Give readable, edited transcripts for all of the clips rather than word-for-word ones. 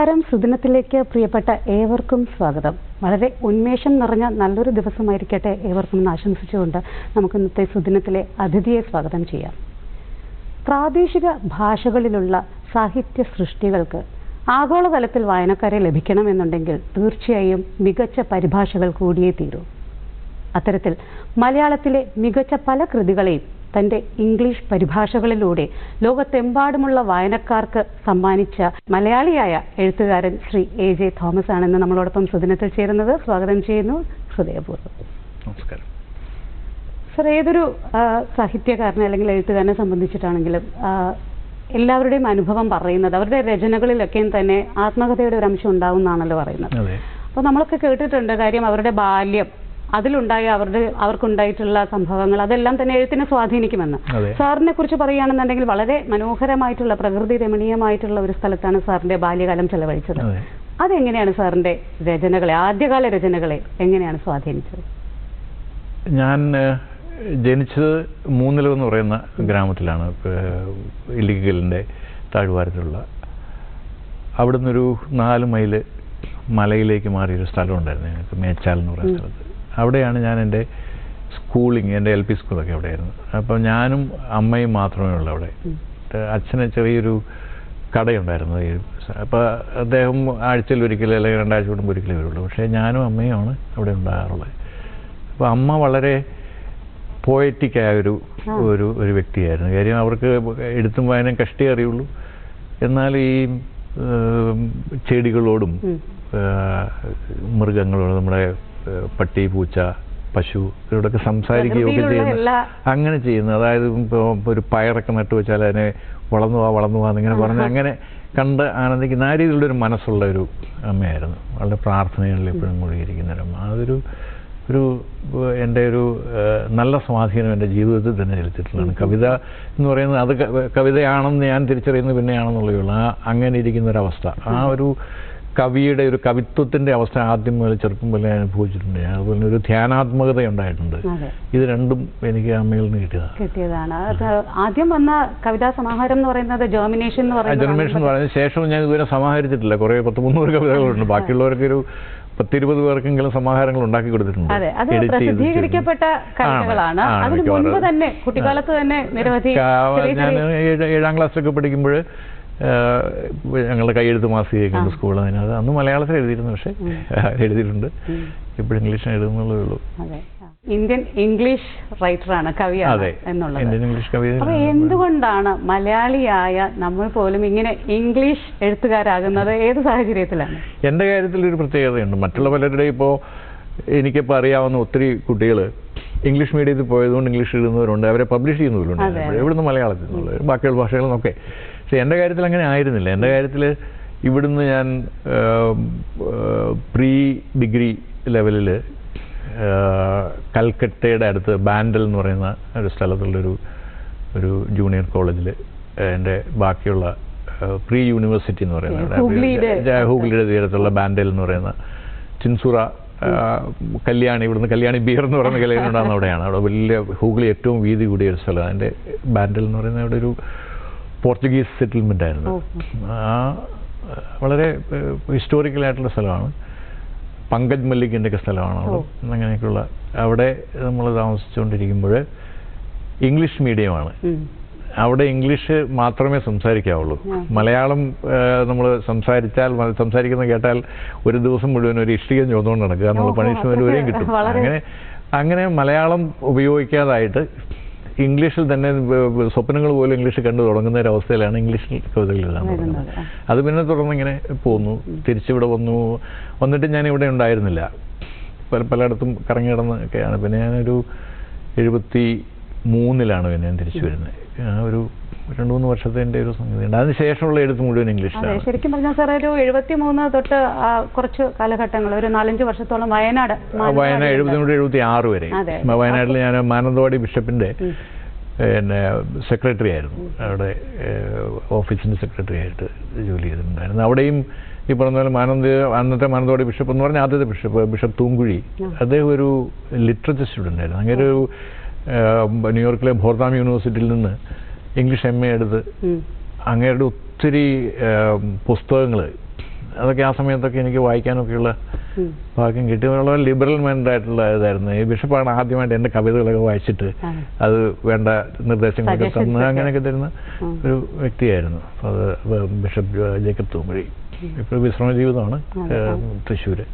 നമസ്കാരം. സുദിനത്തിലേക്ക് പ്രിയപ്പെട്ട ഏവർക്കും സ്വാഗതം. വളരെ ഉന്മേഷം നിറഞ്ഞ നല്ലൊരു ദിവസമായിരിക്കട്ടെ ഏവർക്കും എന്ന് ആശംസിച്ചുകൊണ്ട് നമുക്ക് ഇന്നത്തെ സുദിനത്തിലെ അതിഥിയെ സ്വാഗതം ചെയ്യാം. പ്രാദേശിക ഭാഷകളിലുള്ള സാഹിത്യ സൃഷ്ടികൾക്ക് ആഗോളതലത്തിൽ വായനക്കാരെ ലഭിക്കണമെന്നുണ്ടെങ്കിൽ തീർച്ചയായും മികച്ച പരിഭാഷകൾ കൂടിയേ തീരൂ. അത്തരത്തിൽ മലയാളത്തിലെ മികച്ച പല കൃതികളെയും തൻ്റെ ഇംഗ്ലീഷ് പരിഭാഷകളിലൂടെ ലോകത്തെമ്പാടുമുള്ള വായനക്കാർക്ക് സമ്മാനിച്ച മലയാളിയായ എഴുത്തുകാരൻ ശ്രീ AJ തോമസ് ആണെന്ന് നമ്മളോടൊപ്പം സുദിനത്തിൽ ചേരുന്നത്. സ്വാഗതം ചെയ്യുന്നു ഹൃദയപൂർവ്വം. നമസ്കാരം സർ. ഏതൊരു സാഹിത്യകാരനെ അല്ലെങ്കിൽ എഴുത്തുകാരനെ സംബന്ധിച്ചിട്ടാണെങ്കിലും എല്ലാവരുടെയും അനുഭവം പറയുന്നത് അവരുടെ രചനകളിലൊക്കെയും തന്നെ ആത്മകഥയുടെ ഒരു അംശം ഉണ്ടാവുമെന്നാണല്ലോ പറയുന്നത്. അപ്പോൾ നമ്മളൊക്കെ കേട്ടിട്ടുണ്ട് കാര്യം അവരുടെ ബാല്യം, അതിലുണ്ടായ അവർക്കുണ്ടായിട്ടുള്ള സംഭവങ്ങൾ അതെല്ലാം തന്നെ എഴുത്തിനെ സ്വാധീനിക്കുമെന്ന്. സാറിനെ കുറിച്ച് പറയുകയാണെന്നുണ്ടെങ്കിൽ വളരെ മനോഹരമായിട്ടുള്ള പ്രകൃതി രമണീയമായിട്ടുള്ള ഒരു സ്ഥലത്താണ് സാറിന്റെ ബാല്യകാലം ചെലവഴിച്ചത്. അതെങ്ങനെയാണ് സാറിന്റെ രചനകളെ, ആദ്യകാല രചനകളെ എങ്ങനെയാണ് സ്വാധീനിച്ചത്? ഞാൻ ജനിച്ചത് മൂന്നിലം എന്ന് പറയുന്ന ഗ്രാമത്തിലാണ്, ഇല്ലിക്കലിൻ്റെ താഴ്വാരത്തിലുള്ള. അവിടുന്ന് ഒരു 4 മൈൽ മലയിലേക്ക് മാറിയൊരു സ്ഥലം ഉണ്ടായിരുന്നു ഞങ്ങൾക്ക്, മേച്ചാൽ എന്ന് പറയുന്ന സ്ഥലത്ത്. അവിടെയാണ് ഞാൻ എൻ്റെ സ്കൂളിങ്, എൻ്റെ LP സ്കൂളൊക്കെ അവിടെയായിരുന്നു. അപ്പോൾ ഞാനും അമ്മയും മാത്രമേ ഉള്ളൂ അവിടെ. അച്ഛന് ചെറിയൊരു കടയുണ്ടായിരുന്നു. അപ്പോൾ അദ്ദേഹം ആഴ്ചയിൽ ഒരിക്കലും അല്ലെങ്കിൽ 2 ആഴ്ച കൂടുമ്പോൾ ഒരിക്കലേ വരുള്ളൂ. പക്ഷേ ഞാനും അമ്മയുമാണ് അവിടെ ഉണ്ടാകാറുള്ളത്. അപ്പോൾ അമ്മ വളരെ പോയറ്റിക്കായ ഒരു വ്യക്തിയായിരുന്നു. കാര്യം അവർക്ക് എഴുത്തും വായനയും കഷ്ടി അറിയുള്ളൂ. എന്നാൽ ഈ ചെടികളോടും മൃഗങ്ങളോടും, നമ്മുടെ പട്ടി, പൂച്ച, പശു ഇവരോടൊക്കെ സംസാരിക്കുകയൊക്കെ ചെയ്യുന്നു. അങ്ങനെ ചെയ്യുന്നു. അതായത് ഇപ്പോൾ ഒരു പയറൊക്കെ നട്ടു വെച്ചാൽ അതിനെ വളർന്നു പോവാ എന്നിങ്ങനെ പറഞ്ഞ് അങ്ങനെ കണ്ട് ആനന്ദിക്കുന്ന ആ രീതിയിലുള്ളൊരു മനസ്സുള്ള ഒരു അമ്മയായിരുന്നു. വളരെ പ്രാർത്ഥനകളിൽ എപ്പോഴും മുഴുകിയിരിക്കുന്ന ഒരു അമ്മ. എൻ്റെ ഒരു നല്ല സ്വാധീനം എൻ്റെ ജീവിതത്തിൽ തന്നെ ചെലുത്തിയിട്ടുള്ളതാണ്. കവിത എന്ന് പറയുന്നത് അത് കവിതയാണെന്ന് ഞാൻ തിരിച്ചറിയുന്നത് പിന്നെയാണെന്നുള്ളതേ ഉള്ളൂ. അങ്ങനെ ഇരിക്കുന്നൊരവസ്ഥ, ആ ഒരു കവിയുടെ ഒരു കവിത്വത്തിൻ്റെ അവസ്ഥ ആദ്യം മുതൽ ചെറുപ്പം പോലെ അനുഭവിച്ചിട്ടുണ്ട്. അതുപോലെ ഒരു ധ്യാനാത്മകത ഉണ്ടായിട്ടുണ്ട്. ഇത് രണ്ടും എനിക്ക് അമ്മയിൽ നിന്ന് കിട്ടിയതാണ്. ആദ്യം വന്ന കവിതാ സമാഹാരം എന്ന് പറയുന്നത് ജെർമിനേഷൻ എന്ന് പറയുന്നത് ശേഷം ഞാൻ ഇതുവരെ സമാഹരിച്ചിട്ടില്ല. കുറേ 100-300 കവിതകളുണ്ട്. ബാക്കിയുള്ളവർക്ക് ഒരു 10-20 പേർക്കെങ്കിലും സമാഹാരങ്ങൾ ഉണ്ടാക്കി കൊടുത്തിട്ടുണ്ട്. പ്രസിദ്ധീകരിക്കപ്പെട്ട കവിതകളാണ്. അതിന് മുൻപ് തന്നെ കുട്ടിക്കാലത്ത് തന്നെ നിരവധി. ഞാൻ 7ാം ക്ലാസ്സിലൊക്കെ പഠിക്കുമ്പോൾ ഞങ്ങളുടെ കൈയെഴുത്ത് മാസികയൊക്കെയുണ്ട് സ്കൂളിൽ. അതിനകത്ത് അന്ന് മലയാളത്തിൽ എഴുതിയിരുന്നു, പക്ഷേ എഴുതിയിട്ടുണ്ട്. ഇപ്പോൾ ഇംഗ്ലീഷിന് എഴുതുന്നുള്ളതേ ഉള്ളൂ. ഇന്ത്യൻ ഇംഗ്ലീഷ് റൈറ്ററാണ്, കവിയാണ് എന്നുള്ളത്. ഇന്ത്യൻ ഇംഗ്ലീഷ് കവി. അപ്പോൾ എന്തുകൊണ്ടാണ് മലയാളിയായ നമ്മൾ പോലും ഇങ്ങനെ ഇംഗ്ലീഷ് എഴുത്തുകാരാകുന്നത്? ഏത് സാഹചര്യത്തിലാണ്? എൻ്റെ കാര്യത്തിൽ ഒരു പ്രത്യേകതയുണ്ട്. മറ്റുള്ള പലരുടെ ഇപ്പോൾ എനിക്കിപ്പോൾ അറിയാവുന്ന ഒത്തിരി കുട്ടികൾ ഇംഗ്ലീഷ് മീഡിയത്തിൽ പോയതുകൊണ്ട് ഇംഗ്ലീഷ് എഴുതുന്നവരുണ്ട്, അവരെ പബ്ലിഷ് ചെയ്യുന്നവരുണ്ട് ഇവിടുന്ന് മലയാളത്തിൽ നിന്നുള്ളത്, ബാക്കിയുള്ള ഭാഷകളിൽ നിന്നൊക്കെ. പക്ഷേ എൻ്റെ കാര്യത്തിൽ അങ്ങനെ ആയിരുന്നില്ല. എൻ്റെ കാര്യത്തിൽ ഇവിടുന്ന് ഞാൻ പ്രീ ഡിഗ്രി ലെവലിൽ കൽക്കട്ടയുടെ അടുത്ത് ബാൻഡൽ എന്ന് പറയുന്ന ഒരു സ്ഥലത്തുള്ളൊരു ജൂനിയർ കോളേജിൽ എൻ്റെ ബാക്കിയുള്ള പ്രീ യൂണിവേഴ്സിറ്റി എന്ന് പറയുന്നത് ഹൂഗ്ലിയുടെ തീരത്തുള്ള ബാൻഡൽ എന്ന് പറയുന്ന ചിൻസുറ കല്യാണി, ഇവിടുന്ന് കല്യാണി ബിയർ എന്ന് പറയുന്ന കല്യാണം ഉണ്ടാകുന്ന അവിടെയാണ്. അവിടെ വലിയ ഹൂഗ്ലി ഏറ്റവും വീതി കൂടിയ ഒരു സ്ഥലം. അതിൻ്റെ ബാൻഡൽ എന്ന് പറയുന്ന അവിടെ ഒരു പോർച്ചുഗീസ് സെറ്റിൽമെൻ്റ് ആയിരുന്നു. വളരെ ഹിസ്റ്റോറിക്കലായിട്ടുള്ള സ്ഥലമാണ്. പങ്കജ് മല്ലിക്കിൻ്റെ ഒക്കെ സ്ഥലമാണ് അവിടെ. അങ്ങനെയൊക്കെയുള്ള അവിടെ നമ്മൾ താമസിച്ചുകൊണ്ടിരിക്കുമ്പോൾ ഇംഗ്ലീഷ് മീഡിയമാണ്. അവിടെ ഇംഗ്ലീഷ് മാത്രമേ സംസാരിക്കാവുള്ളൂ. മലയാളം നമ്മൾ സംസാരിക്കുന്ന കേട്ടാൽ ഒരു ദിവസം മുഴുവൻ ഒരു ഇഷ്ടിക ചോദിച്ചുകൊണ്ട് നടക്കുക എന്നുള്ള പണിഷ്മെൻറ്റ് വരെയും കിട്ടും. അങ്ങനെ മലയാളം ഉപയോഗിക്കാതായിട്ട് ഇംഗ്ലീഷിൽ തന്നെ സ്വപ്നങ്ങൾ പോലും ഇംഗ്ലീഷ് കണ്ടു തുടങ്ങുന്ന ഒരു അവസ്ഥയിലാണ് ഇംഗ്ലീഷിൽ കവിതകൾ എഴുതാൻ തുടങ്ങുന്നത്. അത് പിന്നെ തുടർന്ന് ഇങ്ങനെ പോന്നു. തിരിച്ചിവിടെ വന്നിട്ട് ഞാനിവിടെ ഉണ്ടായിരുന്നില്ല, പലയിടത്തും കറങ്ങി കിടന്നൊക്കെയാണ്. പിന്നെ ഞാനൊരു 73-ലാണ് പിന്നെ ഞാൻ തിരിച്ചു വരുന്നത്. ഒരു 2-3 വർഷത്തെ എൻ്റെ ഒരു സംഗതിയുണ്ട്. അതിനുശേഷമുള്ള എഴുത്ത് മുഴുവൻ ഇംഗ്ലീഷിലാണ്. ശരിക്കും പറഞ്ഞാൽ സാർ ഒരു 73 തൊട്ട് കുറച്ച് കാലഘട്ടങ്ങൾ, ഒരു 4-5 വർഷത്തോളം വയനാട് 73-76 വരെ വയനാട്ടിൽ ഞാൻ മാനന്തവാടി ബിഷപ്പിൻ്റെ സെക്രട്ടറി ആയിരുന്നു. അവിടെ ഓഫീസിൻ്റെ സെക്രട്ടറി ആയിട്ട് ജോലി ചെയ്തിട്ടുണ്ടായിരുന്നു. അവിടെയും ഈ പറഞ്ഞ പോലെ അന്നത്തെ മാനന്തവാടി ബിഷപ്പ് എന്ന് പറഞ്ഞാൽ ആദ്യത്തെ ബിഷപ്പ് തൂങ്കുഴി, അദ്ദേഹം ഒരു ലിറ്ററേച്ചർ സ്റ്റുഡൻ്റ് ആയിരുന്നു. അങ്ങനെ ഒരു ന്യൂയോർക്കിലെ ബോർദാം യൂണിവേഴ്സിറ്റിയിൽ നിന്ന് ഇംഗ്ലീഷ് MA എടുത്ത് അങ്ങയുടെ ഒത്തിരി പുസ്തകങ്ങൾ അതൊക്കെ ആ സമയത്തൊക്കെ എനിക്ക് വായിക്കാനൊക്കെയുള്ള ഭാഗ്യം കിട്ടി. വളരെ ലിബറൽ മൈൻഡ് ആയിട്ടുള്ള ഇതായിരുന്നു. ഈ ബിഷപ്പാണ് ആദ്യമായിട്ട് എൻ്റെ കവിതകളൊക്കെ വായിച്ചിട്ട് അത് വേണ്ട നിർദ്ദേശങ്ങളൊക്കെ തന്ന് അങ്ങനെയൊക്കെ തരുന്ന ഒരു വ്യക്തിയായിരുന്നു. അപ്പോൾ അത് ബിഷപ്പ് ജേക്കബ് തൂമ്പഴി. ഇപ്പോൾ വിശ്രമ ജീവിതമാണ് തൃശ്ശൂര്.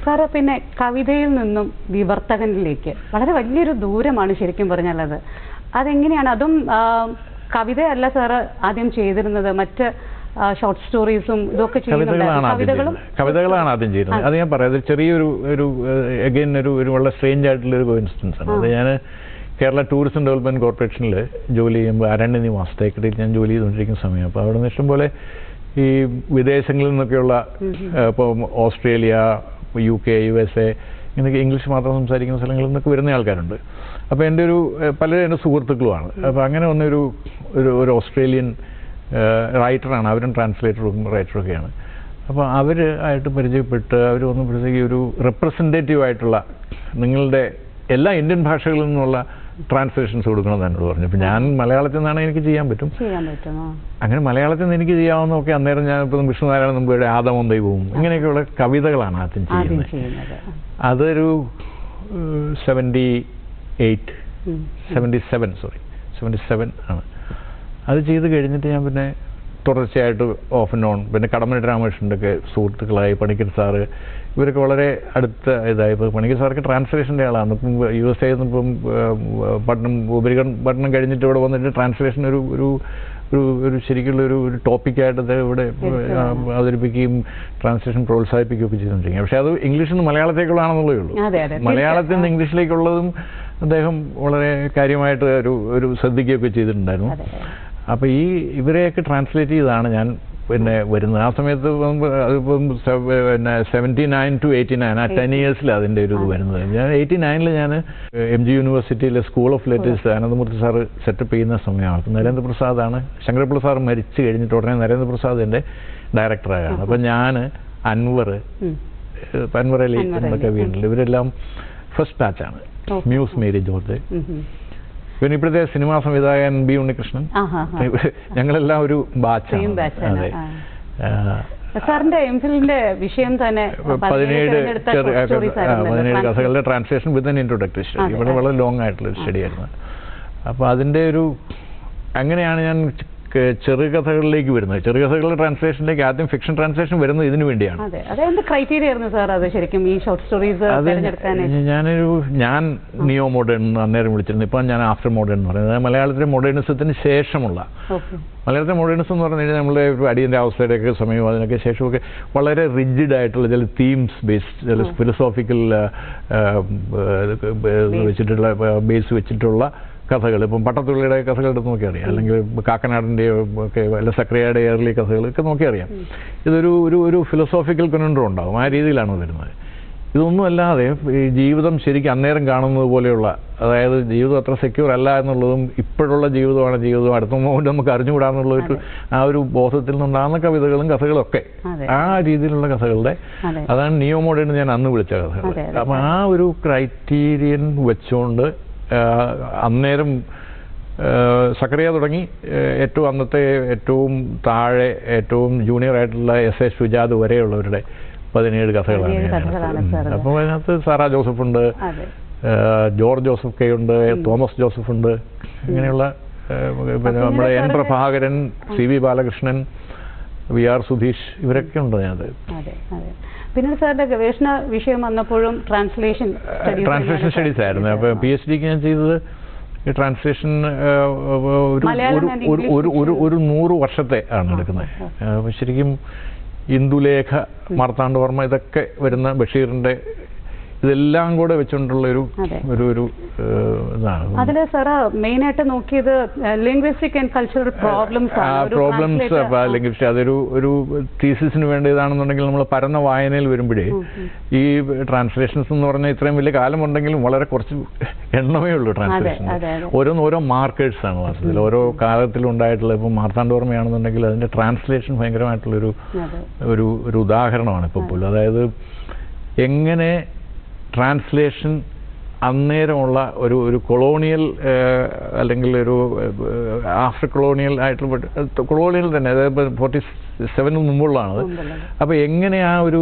സാറ് പിന്നെ കവിതയിൽ നിന്നും വിവർത്തകനിലേക്ക് വളരെ വലിയൊരു ദൂരമാണ് ശരിക്കും പറഞ്ഞാൽ. അതെങ്ങനെയാണ്? അതും കവിതയല്ല സാറ് ആദ്യം ചെയ്തിരുന്നത്, മറ്റ് ഷോർട്ട് സ്റ്റോറീസും ഇതൊക്കെ കവിതകളാണ് ആദ്യം ചെയ്യുന്നത്. അത് ഞാൻ പറയാം, ചെറിയൊരു അഗൈൻ ഒരു വളരെ സ്ട്രേഞ്ച് ആയിട്ടുള്ളൊരു കോയിൻസിഡൻസ് ആണ്. അത് ഞാൻ കേരള ടൂറിസം ഡെവലപ്മെന്റ് കോർപ്പറേഷനിൽ ജോലി ചെയ്യുമ്പോൾ അരണ്യനിവാസ് തേക്കടിയിൽ ഞാൻ ജോലി ചെയ്തുകൊണ്ടിരിക്കുന്ന സമയം. അപ്പോൾ അവിടെ നിന്ന് ഇഷ്ടംപോലെ ഈ വിദേശങ്ങളിൽ നിന്നൊക്കെയുള്ള ഇപ്പോൾ ഓസ്ട്രേലിയ, UK, USA ഇങ്ങനെയൊക്കെ ഇംഗ്ലീഷ് മാത്രം സംസാരിക്കുന്ന സ്ഥലങ്ങളിൽ നിന്നൊക്കെ വരുന്ന ആൾക്കാരുണ്ട്. അപ്പോൾ എൻ്റെ പലരും എൻ്റെ സുഹൃത്തുക്കളുമാണ്. അപ്പോൾ അങ്ങനെ ഒരു ഓസ്ട്രേലിയൻ റൈറ്ററാണ്, അവരും ട്രാൻസ്ലേറ്ററും റൈറ്ററൊക്കെയാണ്. അപ്പോൾ അവർ ആയിട്ട് പരിചയപ്പെട്ട് അവർ വന്നപ്പോഴത്തേക്ക് ഒരു റെപ്രസെൻറ്റേറ്റീവ് ആയിട്ടുള്ള നിങ്ങളുടെ എല്ലാ ഇന്ത്യൻ ഭാഷകളിൽ നിന്നുള്ള ട്രാൻസ്ലേഷൻസ് കൊടുക്കണമെന്ന് എന്നോട് പറഞ്ഞു. അപ്പോൾ ഞാൻ മലയാളത്തിൽ നിന്നാണ് എനിക്ക് ചെയ്യാൻ പറ്റും. അങ്ങനെ മലയാളത്തിൽ നിന്ന് എനിക്ക് ചെയ്യാവുന്നതൊക്കെ അന്നേരം ഞാൻ ഇപ്പം വിഷ്ണുനാരായണ നമ്പിയുടെ ആദമവും ദൈവവും ഇങ്ങനെയൊക്കെയുള്ള കവിതകളാണ് ആദ്യം ചെയ്യുന്നത്. അതൊരു 77 ആണ്. അത് ചെയ്ത് കഴിഞ്ഞിട്ട് ഞാൻ പിന്നെ തുടർച്ചയായിട്ട് ഓഫ് ആൻഡ് ഓൺ പിന്നെ കടമ്മനിട്ട രാമകൃഷ്ണൻ്റെ ഒക്കെ സുഹൃത്തുക്കളായി. പണിക്കർ സാറ് ഇവരൊക്കെ വളരെ അടുത്ത ഇതായി. ഇപ്പോൾ പണിക്കർ സാർക്ക് ട്രാൻസ്ലേഷൻ്റെ ആളാണ്. ഇപ്പം USA ഇപ്പം പഠനം കഴിഞ്ഞിട്ട് ഇവിടെ വന്നിട്ട് ട്രാൻസ്ലേഷൻ ഒരു ശരിക്കുള്ള ഒരു ടോപ്പിക്കായിട്ട് ഇവിടെ അവതരിപ്പിക്കുകയും ട്രാൻസ്ലേഷൻ പ്രോത്സാഹിപ്പിക്കുകയൊക്കെ ചെയ്തുകൊണ്ടിരിക്കുക. പക്ഷേ അത് ഇംഗ്ലീഷിൽ നിന്ന് മലയാളത്തേക്കുള്ളതാണെന്നുള്ളതേ ഉള്ളൂ. മലയാളത്തിൽ നിന്ന് ഇംഗ്ലീഷിലേക്കുള്ളതും അദ്ദേഹം വളരെ കാര്യമായിട്ട് ഒരു ശ്രദ്ധിക്കുകയൊക്കെ ചെയ്തിട്ടുണ്ടായിരുന്നു. അപ്പോൾ ഇവരെയൊക്കെ ട്രാൻസ്ലേറ്റ് ചെയ്താണ് ഞാൻ പിന്നെ വരുന്നത്. ആ സമയത്ത് അതിപ്പം 79 to 89 ആ 10 yearsൽ അതിൻ്റെ ഒരു ഇത് വരുന്നത്. ഞാൻ 89 ഞാൻ MG യൂണിവേഴ്സിറ്റിയിലെ school of letters Ananthamurthy sir setup ചെയ്യുന്ന സമയമാണ്. അപ്പം നരേന്ദ്രപ്രസാദാണ്, ശങ്കരപ്പിള്ള സാറ് മരിച്ചു കഴിഞ്ഞിട്ട് ഉടനെ നരേന്ദ്രപ്രസാദ് എൻ്റെ ഡയറക്ടറായാണ്. അപ്പം ഞാൻ അൻവർ അലി എന്നൊക്കെ വീട്ടിൽ ഇവരെല്ലാം ഫസ്റ്റ് ബാച്ചാണ്. മ്യൂസ് മേരി ജോർജ്, പിന്നെ ഇപ്പോഴത്തെ സിനിമാ സംവിധായകൻ B ഉണ്ണികൃഷ്ണൻ, ഞങ്ങളെല്ലാം ഒരു ബാച്ചാണ്. അതെ. സാറിന്റെ എംഫിലിന്റെ വിഷയം തന്നെ 17 കഥകളുടെ translation with an introductory study. ഇവിടെ വളരെ ലോങ് ആയിട്ടുള്ള സ്റ്റഡി ആയിരുന്നു. അപ്പോൾ അതിൻ്റെ അങ്ങനെയാണ് ഞാൻ ചെറുകഥകളിലേക്ക് വരുന്നത്. ചെറുകഥകളുടെ ട്രാൻസ്ലേഷനിലേക്ക് ആദ്യം ഫിക്ഷൻ ട്രാൻസ്ലേഷൻ വരുന്നത് ഇതിനു വേണ്ടിയാണ്. ഞാൻ നിയോ മോഡേൺ അന്നേരം വിളിച്ചിരുന്നു. ഇപ്പം ഞാൻ ആഫ്റ്റർ മോഡേൺ എന്ന് പറയുന്നത് മലയാളത്തിലെ മോഡേണിസത്തിന് ശേഷമുള്ള. മലയാളത്തിലെ മോഡേണിസം എന്ന് പറഞ്ഞു കഴിഞ്ഞാൽ നമ്മളുടെ അടിയന്തര അവസ്ഥയുടെയൊക്കെ സമയവും അതിനൊക്കെ ശേഷമൊക്കെ വളരെ റിജിഡ് ആയിട്ടുള്ള ചില തീംസ് ബേസ്ഡ്, ചില ഫിലോസോഫിക്കൽ വെച്ചിട്ടുള്ള ബേസ് വെച്ചിട്ടുള്ള കഥകൾ. ഇപ്പം പട്ടത്തുള്ളിയുടെ കഥകൾ എടുത്ത് നോക്കി അറിയാം, അല്ലെങ്കിൽ കാക്കനാടിൻ്റെ ഒക്കെ അല്ല സക്രിയയുടെ ഏർലി കഥകളൊക്കെ നോക്കി അറിയാം. ഇതൊരു ഫിലോസോഫിക്കൽ കൺട്രോൾ ഉണ്ടാകും. ആ രീതിയിലാണ് വരുന്നത്. ഇതൊന്നും അല്ലാതെ ഈ ജീവിതം ശരിക്കും അന്നേരം കാണുന്നത് പോലെയുള്ള, അതായത് ജീവിതം അത്ര സെക്യൂർ അല്ല എന്നുള്ളതും ഇപ്പോഴുള്ള ജീവിതമാണ് ജീവിതം, അടുത്ത moment നമുക്ക് അറിഞ്ഞുകൂടാന്നുള്ള ആ ഒരു ബോധത്തിൽ നിന്നുണ്ടാകുന്ന കവിതകളും കഥകളൊക്കെ ആ രീതിയിലുള്ള കഥകളുടെ അതാണ് നിയോ മോഡേൺ ഞാൻ അന്ന് വിളിച്ച കഥകൾ. അപ്പം ആ ഒരു ക്രൈറ്റീരിയൻ വെച്ചുകൊണ്ട് അന്നേരം സക്കറിയ തുടങ്ങി അന്നത്തെ ഏറ്റവും താഴെ ഏറ്റവും ജൂനിയർ ആയിട്ടുള്ള SA ഷുജാദ് വരെയുള്ളവരുടെ 17 കഥകളാണ്. അപ്പോൾ അതിനകത്ത് സാറാ ജോസഫുണ്ട്, ജോർജ് ജോസഫ് കെ ഉണ്ട്, തോമസ് ജോസഫ് ഉണ്ട്, ഇങ്ങനെയുള്ള പിന്നെ നമ്മുടെ N Prabhakaran, CV Balakrishnan, VR Sudheesh ഇവരൊക്കെ ഉണ്ട് അതിനകത്ത്. പിന്നെ സാറിന്റെ ഗവേഷണ വിഷയം വന്നപ്പോഴും ട്രാൻസ്ലേഷൻ സ്റ്റഡീസ് ആയിരുന്നു. അപ്പോൾ PhDക്ക് ഞാൻ ചെയ്തത് ഈ ട്രാൻസ്ലേഷൻ ഒരു 100 വർഷത്തെ ആണ് എടുക്കുന്നത്. അപ്പോൾ ശരിക്കും ഇന്ദുലേഖ, മാർത്താണ്ഡവർമ്മ ഇതൊക്കെ വരുന്ന ബഷീറിന്റെ ഇതെല്ലാം കൂടെ വെച്ചുകൊണ്ടുള്ള ഒരു ഇതാണ്. അതിൽ സാറ് മെയിനായിട്ട് നോക്കിയത് linguistic and cultural problems. Linguistic അതൊരു തീസിസിന് വേണ്ടിയതാണെന്നുണ്ടെങ്കിൽ നമ്മൾ പരന്ന വായനയിൽ വരുമ്പോഴേ ഈ ട്രാൻസ്ലേഷൻസ് എന്ന് പറഞ്ഞാൽ ഇത്രയും വലിയ കാലമുണ്ടെങ്കിലും വളരെ കുറച്ച് എണ്ണമേ ഉള്ളൂ ട്രാൻസ്ലേഷൻ. ഓരോ മാർക്കേഴ്സാണ് വാസ്തവത്തിൽ ഓരോ കാലത്തിലുണ്ടായിട്ടുള്ള. ഇപ്പം മാർത്താണ്ഡവർമ്മയാണെന്നുണ്ടെങ്കിൽ അതിൻ്റെ ട്രാൻസ്ലേഷൻ ഭയങ്കരമായിട്ടുള്ളൊരു ഉദാഹരണമാണ് ഇപ്പോൾ പോലും. അതായത് എങ്ങനെ ട്രാൻസ്ലേഷൻ അന്നേരമുള്ള ഒരു കൊളോണിയൽ അല്ലെങ്കിൽ ഒരു ആഫ്റ്റർ കൊളോണിയൽ ആയിട്ടുള്ള കൊളോണിയൽ തന്നെ, അതായത് 47 മുമ്പുള്ളതാണത്. അപ്പോൾ എങ്ങനെ ആ ഒരു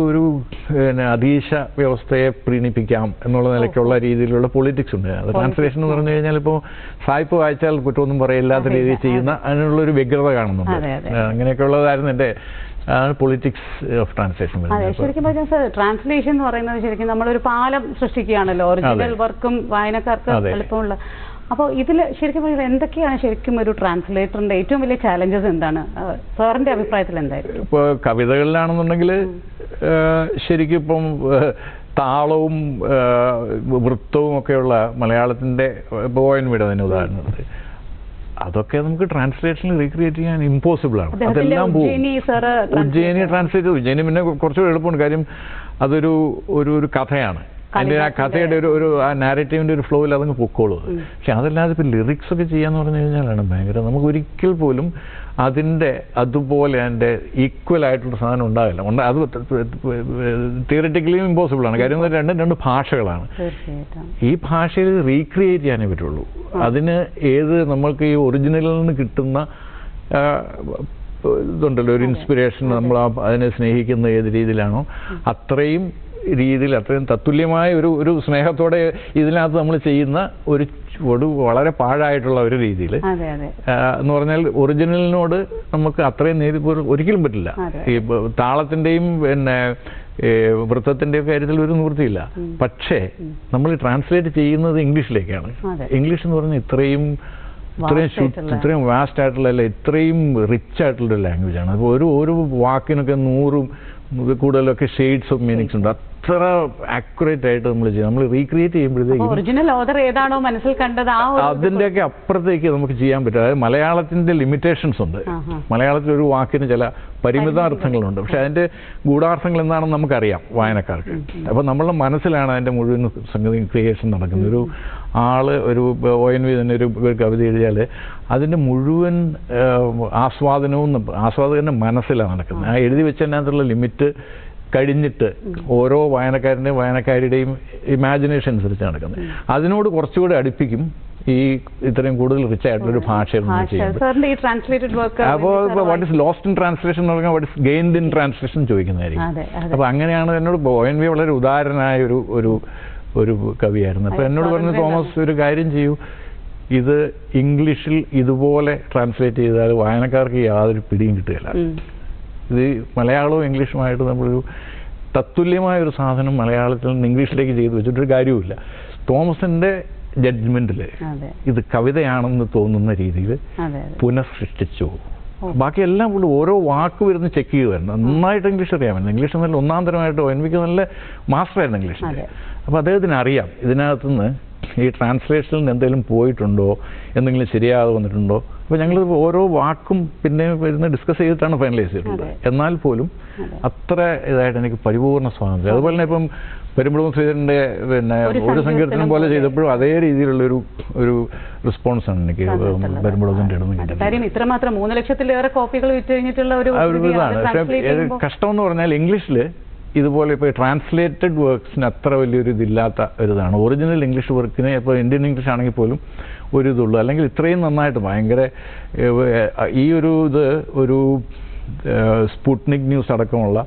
അധീശ വ്യവസ്ഥയെ പ്രീണിപ്പിക്കാം എന്നുള്ള നിലയ്ക്കുള്ള രീതിയിലുള്ള പൊളിറ്റിക്സ് ഉണ്ട്. അത് ട്രാൻസ്ലേഷൻ എന്ന് പറഞ്ഞു കഴിഞ്ഞാൽ ഇപ്പോൾ സായിപ്പ് വായിച്ചാൽ കുറ്റമൊന്നും പറയില്ലാത്ത രീതിയിൽ ചെയ്യുന്ന അതിനുള്ളൊരു വ്യഗ്രത കാണുന്നുണ്ട്. അങ്ങനെയൊക്കെയുള്ളതായിരുന്നു എൻ്റെ പൊളിറ്റിക്സ് ഓഫ് ട്രാൻസ്ലേഷൻ. ശരിക്കും പറഞ്ഞാൽ സർ, ട്രാൻസ്ലേഷൻ എന്ന് പറയുന്നത് ശരിക്കും നമ്മളൊരു പാലം സൃഷ്ടിക്കുകയാണല്ലോ ഒറിജിനൽ വർക്കും വായനക്കാർക്ക് എളുപ്പമുള്ള. അപ്പോൾ ഇതിൽ ശരിക്കും പറഞ്ഞാൽ എന്തൊക്കെയാണ് ശരിക്കും ഒരു ട്രാൻസ്ലേറ്ററിന്റെ ഏറ്റവും വലിയ ചാലഞ്ചസ് എന്താണ് സാറിന്റെ അഭിപ്രായത്തിൽ? എന്തായാലും ഇപ്പോൾ കവിതകളിലാണെന്നുണ്ടെങ്കിൽ ശരിക്കും ഇപ്പം താളവും വൃത്തവും ഒക്കെയുള്ള മലയാളത്തിൻ്റെ ONV തന്നെ ഉദാഹരണത്തിന് അതൊക്കെ നമുക്ക് ട്രാൻസ്ലേഷനിൽ റീക്രിയേറ്റ് ചെയ്യാൻ ഇമ്പോസിബിൾ ആണ്. അതെല്ലാം പോകും. ഉജ്ജയിനി ട്രാൻസ്ലേറ്റ് ചെയ്തു. ഉജ്ജയിനി പിന്നെ കുറച്ചുകൂടി എളുപ്പമുണ്ട്. കാര്യം അതൊരു കഥയാണ്. അതിൻ്റെ ആ കഥയുടെ ഒരു ആ നാരേറ്റീവിൻ്റെ ഒരു ഫ്ലോയിൽ അതങ്ങ് പൊക്കോളൂ. പക്ഷെ അതല്ലാതെ ഇപ്പോൾ ലിറിക്സ് ഒക്കെ ചെയ്യാന്ന് പറഞ്ഞു കഴിഞ്ഞാലാണ് ഭയങ്കര, നമുക്ക് ഒരിക്കൽ പോലും അതിൻ്റെ അതുപോലെ അതിൻ്റെ ഈക്വൽ ആയിട്ടുള്ള സാധനം ഉണ്ടാവില്ല. അത് തിയറിറ്റിക്കലിയും ഇമ്പോസിബിൾ ആണ്. കാര്യം രണ്ട് ഭാഷകളാണ്. ഈ ഭാഷയിൽ റീക്രിയേറ്റ് ചെയ്യാനേ പറ്റുള്ളൂ. അതിന് നമ്മൾക്ക് ഈ ഒറിജിനലിൽ നിന്ന് കിട്ടുന്ന ഇതുണ്ടല്ലോ, ഒരു ഇൻസ്പിറേഷൻ, നമ്മൾ അതിനെ സ്നേഹിക്കുന്ന ഏത് രീതിയിലാണോ അത്രയും രീതിയിൽ, അത്രയും തത്തുല്യമായ ഒരു സ്നേഹത്തോടെ ഇതിനകത്ത് നമ്മൾ ചെയ്യുന്ന ഒരു വളരെ പാഴായിട്ടുള്ള ഒരു രീതിയിൽ എന്ന് പറഞ്ഞാൽ ഒറിജിനലിനോട് നമുക്ക് അത്രയും ഒരിക്കലും പറ്റില്ല. ഈ താളത്തിൻ്റെയും പിന്നെ വൃത്തത്തിൻ്റെയും കാര്യത്തിൽ ഒരു നിവൃത്തിയില്ല. പക്ഷേ നമ്മൾ ട്രാൻസ്ലേറ്റ് ചെയ്യുന്നത് ഇംഗ്ലീഷിലേക്കാണ്. ഇംഗ്ലീഷ് എന്ന് പറഞ്ഞാൽ ഇത്രയും വാസ്റ്റ് ആയിട്ടുള്ള, അല്ല ഇത്രയും റിച്ച് ആയിട്ടുള്ളൊരു ലാംഗ്വേജാണ്. അപ്പോൾ ഒരു വാക്കിനൊക്കെ 100 കൂടുതലൊക്കെ ഷെയ്ഡ്സ് ഓഫ് മീനിങ്സ് ഉണ്ട്. അത്ര ആക്യുറേറ്റ് ആയിട്ട് നമ്മൾ ചെയ്യും. നമ്മൾ റീക്രിയേറ്റ് ചെയ്യുമ്പോഴത്തേക്കും ഒറിജിനൽ ഓഥർ ഏതാണോ മനസ്സിൽ കണ്ടത് അതിൻ്റെയൊക്കെ അപ്പുറത്തേക്ക് നമുക്ക് ചെയ്യാൻ പറ്റും. അതായത് മലയാളത്തിൻ്റെ ലിമിറ്റേഷൻസ് ഉണ്ട്. മലയാളത്തിൽ ഒരു വാക്കിന് ചില പരിമിതാർത്ഥങ്ങളുണ്ട്. പക്ഷെ അതിൻ്റെ ഗൂഢാർത്ഥങ്ങൾ എന്താണെന്ന് നമുക്കറിയാം വായനക്കാർക്ക്. അപ്പോൾ നമ്മളുടെ മനസ്സിലാണ് അതിൻ്റെ മുഴുവൻ സംഗതി ക്രിയേഷൻ നടക്കുന്നത്. ഒരു ഒരു ONV തന്നെ ഒരു കവിത എഴുതിയാൽ അതിൻ്റെ മുഴുവൻ ആസ്വാദകൻ്റെ മനസ്സിലാണ് നടക്കുന്നത്. ആ എഴുതി വെച്ചതിനകത്തുള്ള ലിമിറ്റ് കഴിഞ്ഞിട്ട് ഓരോ വായനക്കാരുടെയും ഇമാജിനേഷൻ അനുസരിച്ച് നടക്കുന്നത്. അതിനോട് കുറച്ചുകൂടെ അടുപ്പിക്കും ഈ ഇത്രയും കൂടുതൽ റിച്ച് ആയിട്ടുള്ളൊരു ഭാഷയിൽ അപ്പോൾ what is lost in translation എന്ന് പറഞ്ഞാൽ what is gained in translation ചോദിക്കുന്നതായിരിക്കും. അപ്പോൾ അങ്ങനെയാണ് എന്നോട് ONV വളരെ ഉദാഹരണമായ ഒരു കവിയായിരുന്നു. അപ്പോൾ എന്നോട് പറഞ്ഞു, തോമസ് ഒരു കാര്യം ചെയ്യൂ, ഇത് ഇംഗ്ലീഷിൽ ഇതുപോലെ ട്രാൻസ്ലേറ്റ് ചെയ്താൽ വായനക്കാർക്ക് യാതൊരു പിടിയും കിട്ടുകയില്ല. ഇത് മലയാളവും ഇംഗ്ലീഷുമായിട്ട് നമ്മളൊരു തത്തുല്യമായ ഒരു സാധനം മലയാളത്തിൽ നിന്ന് ഇംഗ്ലീഷിലേക്ക് ചെയ്തു വെച്ചിട്ടൊരു കാര്യവുമില്ല. തോമസിൻ്റെ ജഡ്ജ്മെൻറ്റിൽ ഇത് കവിതയാണെന്ന് തോന്നുന്ന രീതിയിൽ പുനഃസൃഷ്ടിച്ചു. ബാക്കിയെല്ലാം പുള്ളി ഓരോ വാക്ക് വരുന്ന ചെക്ക് ചെയ്ത് വരണം. നന്നായിട്ട് ഇംഗ്ലീഷ് അറിയാമായിരുന്നു. ഇംഗ്ലീഷ് നല്ല ഒന്നാം തരമായിട്ട് ONVക്ക് നല്ല മാസ്റ്ററായിരുന്നു ഇംഗ്ലീഷിൻ്റെ. അപ്പോൾ അദ്ദേഹത്തിന് അറിയാം ഇതിനകത്തുനിന്ന് ഈ ട്രാൻസ്ലേഷനിൽ നിന്ന് എന്തെങ്കിലും പോയിട്ടുണ്ടോ, എന്തെങ്കിലും ശരിയാതെ വന്നിട്ടുണ്ടോ. അപ്പോൾ ഞങ്ങൾ ഓരോ വാക്കും പിന്നെ വരുന്ന ഡിസ്കസ് ചെയ്തിട്ടാണ് ഫൈനലൈസ് ചെയ്തിട്ടുള്ളത്. എന്നാൽ പോലും അത്ര ഇതായിട്ട് എനിക്ക് പരിപൂർണ്ണ സ്വാതന്ത്ര്യം. അതുപോലെ തന്നെ ഇപ്പം പെരുമ്പടവം ശ്രീധരൻ്റെ പിന്നെ ഒരു സങ്കീർത്തനം പോലെ ചെയ്തപ്പോഴും അതേ രീതിയിലുള്ളൊരു റെസ്പോൺസാണ് എനിക്ക് പെരുമ്പടവത്തിൻ്റെ ഇടന്ന് കിട്ടുന്നത്. ഇത്രമാത്രം 3 ലക്ഷത്തിലേറെ കോപ്പികൾ വിറ്റ് കഴിഞ്ഞിട്ടുള്ള ഒരു ഇതാണ്. പക്ഷേ കഷ്ടമെന്ന് പറഞ്ഞാൽ ഇംഗ്ലീഷിൽ ഇതുപോലെ ഇപ്പോൾ ട്രാൻസ്ലേറ്റഡ് വർക്ക്സിന് അത്ര വലിയൊരു ഇതില്ലാത്ത ഒരിതാണ്. ഒറിജിനൽ ഇംഗ്ലീഷ് വർക്കിന് ഇപ്പോൾ ഇന്ത്യൻ ഇംഗ്ലീഷ് ആണെങ്കിൽ പോലും ഇതുള്ളൂ. അല്ലെങ്കിൽ ഇത്രയും നന്നായിട്ട് ഭയങ്കര ഈ ഒരു സ്പുട്നിക് ന്യൂസ് അടക്കമുള്ള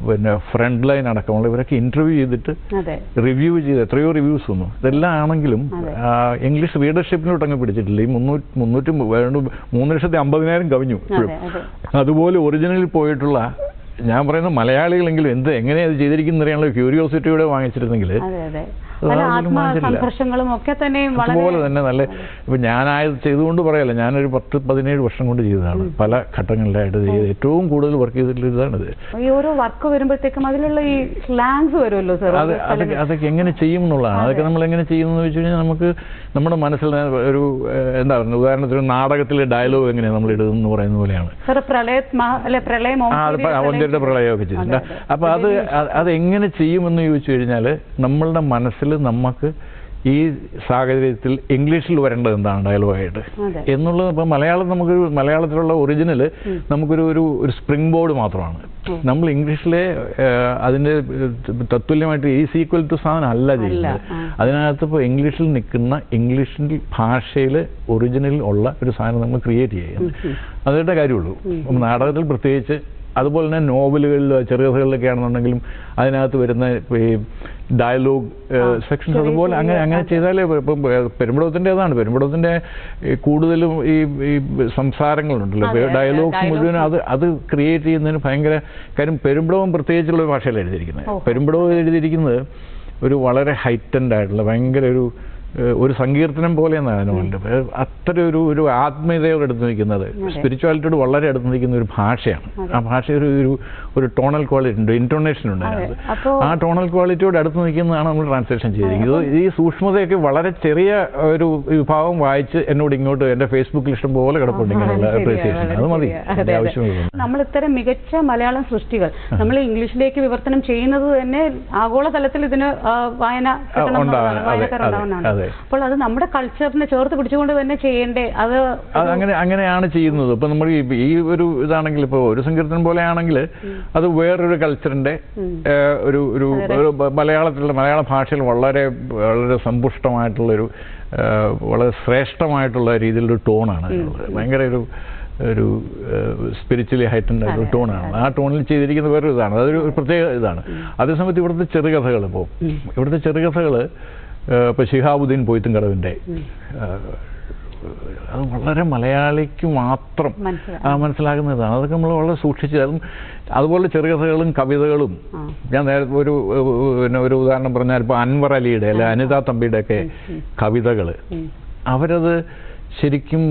പിന്നെ ഫ്രണ്ട് ലൈൻ അടക്കമുള്ള ഇവരൊക്കെ ഇൻ്റർവ്യൂ ചെയ്തിട്ട് റിവ്യൂ ചെയ്ത് എത്രയോ റിവ്യൂസ് വന്നു. ഇതെല്ലാം ആണെങ്കിലും ഇംഗ്ലീഷ് റീഡർഷിപ്പിലോട്ട് അങ്ങ് പിടിച്ചിട്ടില്ല. ഈ 350,000 കവിഞ്ഞു ഇപ്പോഴും. അതുപോലെ ഒറിജിനലിൽ പോയിട്ടുള്ള ഞാൻ പറയുന്ന മലയാളികളെങ്കിലും എങ്ങനെയാണ് ഇത് ചെയ്തിരിക്കുന്നത് അറിയാനുള്ള ക്യൂരിയോസിറ്റിയോടെ വാങ്ങിച്ചിരുന്നെങ്കിൽ അതുപോലെ തന്നെ നല്ല. ഇപ്പം ഞാനായത് ചെയ്തുകൊണ്ട് പറയല്ല, ഞാനൊരു 10-17 വർഷം കൊണ്ട് ചെയ്തതാണ്. പല ഘട്ടങ്ങളിലായിട്ട് ചെയ്ത് ഏറ്റവും കൂടുതൽ വർക്ക് ചെയ്തിട്ടുള്ള ഇതാണിത്. ഈ ഓരോ വർക്ക് വരുമ്പോഴത്തേക്കും അതിലുള്ള ഈ സ്ലാങ്സ് വരുമല്ലോ സാർ, അതൊക്കെ എങ്ങനെ ചെയ്യും എന്നുള്ളതാണ്. അതൊക്കെ നമ്മൾ എങ്ങനെ ചെയ്യുമെന്ന് വെച്ച് കഴിഞ്ഞാൽ നമുക്ക് നമ്മുടെ മനസ്സിൽ ഒരു എന്താ പറയുക, ഉദാഹരണത്തിന് നാടകത്തിലെ ഡയലോഗ് എങ്ങനെയാണ് നമ്മൾ ഇടുന്നതെന്ന് പറയുന്ന പോലെയാണ്. പ്രളയമൊക്കെ ചെയ്തിട്ടുണ്ട്. അപ്പോൾ അതെങ്ങനെ ചെയ്യുമെന്ന് ചോദിച്ചു കഴിഞ്ഞാൽ നമ്മളുടെ മനസ്സിൽ നമുക്ക് ഈ സാഹചര്യത്തിൽ ഇംഗ്ലീഷിൽ വരേണ്ടത് എന്താണ് ഡയലോഗായിട്ട് എന്നുള്ളത്. ഇപ്പം മലയാളത്തിലുള്ള ഒറിജിനൽ നമുക്കൊരു ഒരു സ്പ്രിംഗ് ബോർഡ് മാത്രമാണ്. നമ്മൾ ഇംഗ്ലീഷിലെ അതിൻ്റെ തത്തുല്യമായിട്ട് ഈസ് ഈക്വൽ ടു സാധനം അല്ല ചെയ്യുന്നത്. അതിനകത്ത് ഇപ്പോൾ ഇംഗ്ലീഷിൽ നിൽക്കുന്ന ഇംഗ്ലീഷിൽ ഭാഷയിൽ ഒറിജിനൽ ഉള്ള ഒരു സാധനം നമ്മൾ ക്രിയേറ്റ് ചെയ്യുന്നത്. അതിൻ്റെ കാര്യമുള്ളൂ. നാടകത്തിൽ പ്രത്യേകിച്ച്, അതുപോലെ തന്നെ നോവലുകളിൽ ചെറുകഥകളിലൊക്കെ ആണെന്നുണ്ടെങ്കിലും അതിനകത്ത് വരുന്ന ഈ ഡയലോഗ് സെക്ഷൻസ് അതുപോലെ അങ്ങനെ ചെയ്താലേ. ഇപ്പം പെരുമ്പടവത്തിൻ്റെ അതാണ്, പെരുമ്പടവത്തിൻ്റെ കൂടുതലും ഈ സംസാരങ്ങളുണ്ടല്ലോ, ഡയലോഗ്സ് മുഴുവനും അത് ക്രിയേറ്റ് ചെയ്യുന്നതിന് ഭയങ്കര കാര്യം. പെരുമ്പടവം പ്രത്യേകിച്ചുള്ള ഒരു ഭാഷയിൽ എഴുതിയിരിക്കുന്നത്. പെരുമ്പടവം എഴുതിയിരിക്കുന്നത് ഒരു വളരെ ഹൈറ്റൻഡ് ആയിട്ടുള്ള ഭയങ്കര ഒരു സങ്കീർത്തനം പോലെ എന്നാണ്. അത്ര ഒരു ആത്മീയതയോട് അടുത്ത് നിൽക്കുന്നത്, സ്പിരിച്വാലിറ്റിയോട് വളരെ അടുത്ത് നിൽക്കുന്ന ഒരു ഭാഷയാണ്. ആ ഭാഷ ഒരു ടോണൽ ക്വാളിറ്റി ഉണ്ട്, ഇൻറ്റോണേഷൻ ഉണ്ട് അതിനകത്ത്. ആ ടോണൽ ക്വാളിറ്റിയോട് അടുത്ത് നിൽക്കുന്നതാണ് നമ്മൾ ട്രാൻസ്ലേഷൻ ചെയ്തിരിക്കുന്നത്. ഈ സൂക്ഷ്മതയൊക്കെ വളരെ ചെറിയ ഒരു വിഭാഗം വായിച്ച് എന്നോട് ഇങ്ങോട്ട് എൻ്റെ ഫേസ്ബുക്കിൽ ഇഷ്ടം പോലെ കിടപ്പുണ്ട് ഇങ്ങനെയുള്ള അപ്രീസിയേഷൻ. അത് മതി, ആവശ്യമില്ല. നമ്മൾ ഇത്തരം മികച്ച മലയാളം സൃഷ്ടികൾ നമ്മൾ ഇംഗ്ലീഷിലേക്ക് വിവർത്തനം ചെയ്യുന്നത് തന്നെ ആഗോളതലത്തിൽ ഇതിന് വായനക്കാരുണ്ടാവുന്നതാണ്. അപ്പോൾ അത് നമ്മുടെ കൾച്ചറിനെ ചേർത്ത് പിടിച്ചുകൊണ്ട് തന്നെ ചെയ്യേണ്ടേ? അങ്ങനെയാണ് ചെയ്യുന്നത്. ഇപ്പൊ നമ്മൾ ഈ ഒരു ഇതാണെങ്കിൽ, ഇപ്പോൾ ഒരു സങ്കീർത്തനം പോലെ ആണെങ്കിൽ അത് വേറൊരു കൾച്ചറിന്റെ ഒരു മലയാള ഭാഷയിൽ വളരെ വളരെ സമ്പുഷ്ടമായിട്ടുള്ളൊരു വളരെ ശ്രേഷ്ഠമായിട്ടുള്ള രീതിയിലൊരു ടോണാണ്. ഭയങ്കര ഒരു സ്പിരിച്വലി ഹൈറ്റൻഡ് ആയിട്ടുള്ള ടോണാണ്. ആ ടോണിൽ ചെയ്തിരിക്കുന്ന വേറൊരു ഇതാണ്, അതൊരു പ്രത്യേക ഇതാണ്. അതേസമയത്ത് ഇവിടുത്തെ ചെറുകഥകൾ, ഇവിടുത്തെ ചെറുകഥകൾ ഇപ്പോൾ ശിഹാബുദ്ദീൻ പൊയ്ത്തുംകടവിൻ്റെ അത് വളരെ മലയാളിക്ക് മാത്രം മനസ്സിലാകുന്നതാണ്. അതൊക്കെ നമ്മൾ വളരെ സൂക്ഷിച്ച്, അതുപോലെ ചെറുകഥകളും കവിതകളും. ഞാൻ നേരത്തെ ഒരു ഉദാഹരണം പറഞ്ഞാൽ, ഇപ്പോൾ അൻവർ അലിയുടെ അല്ലെ അനിത തമ്പിയുടെ ഒക്കെ കവിതകൾ, അവരത് ശരിക്കും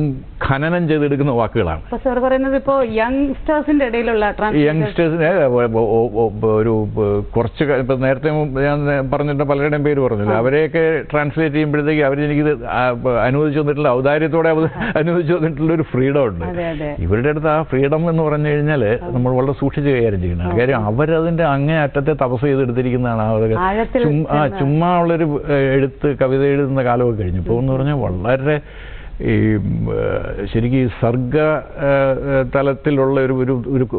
ഖനനം ചെയ്തെടുക്കുന്ന വാക്കുകളാണ്. യങ്സ്റ്റേഴ്സിനെ ഒരു കുറച്ച് ഇപ്പം നേരത്തെ ഞാൻ പറഞ്ഞിട്ട് പലരുടെയും പേര് പറഞ്ഞില്ല, അവരെയൊക്കെ ട്രാൻസ്ലേറ്റ് ചെയ്യുമ്പോഴത്തേക്ക് അവരെനിക്കിത് അനുവദിച്ചു തന്നിട്ടുള്ള, ഔദാര്യത്തോടെ അനുവദിച്ചു തന്നിട്ടുള്ള ഒരു ഫ്രീഡം ഉണ്ട്. ഇവരുടെ അടുത്ത് ആ ഫ്രീഡം എന്ന് പറഞ്ഞു കഴിഞ്ഞാൽ നമ്മൾ വളരെ സൂക്ഷിച്ച് കൈകാര്യം ചെയ്യുന്നതാണ്. കാര്യം അവരതിൻ്റെ അങ്ങേ അറ്റത്തെ തപസ് ചെയ്തെടുത്തിരിക്കുന്നതാണ്. ചുമ്മാ ഉള്ളൊരു കവിത എഴുതുന്ന കാലമൊക്കെ കഴിഞ്ഞു. ഇപ്പോൾ എന്ന് പറഞ്ഞാൽ വളരെ ശരിക്കും ഈ സർഗ തലത്തിലുള്ള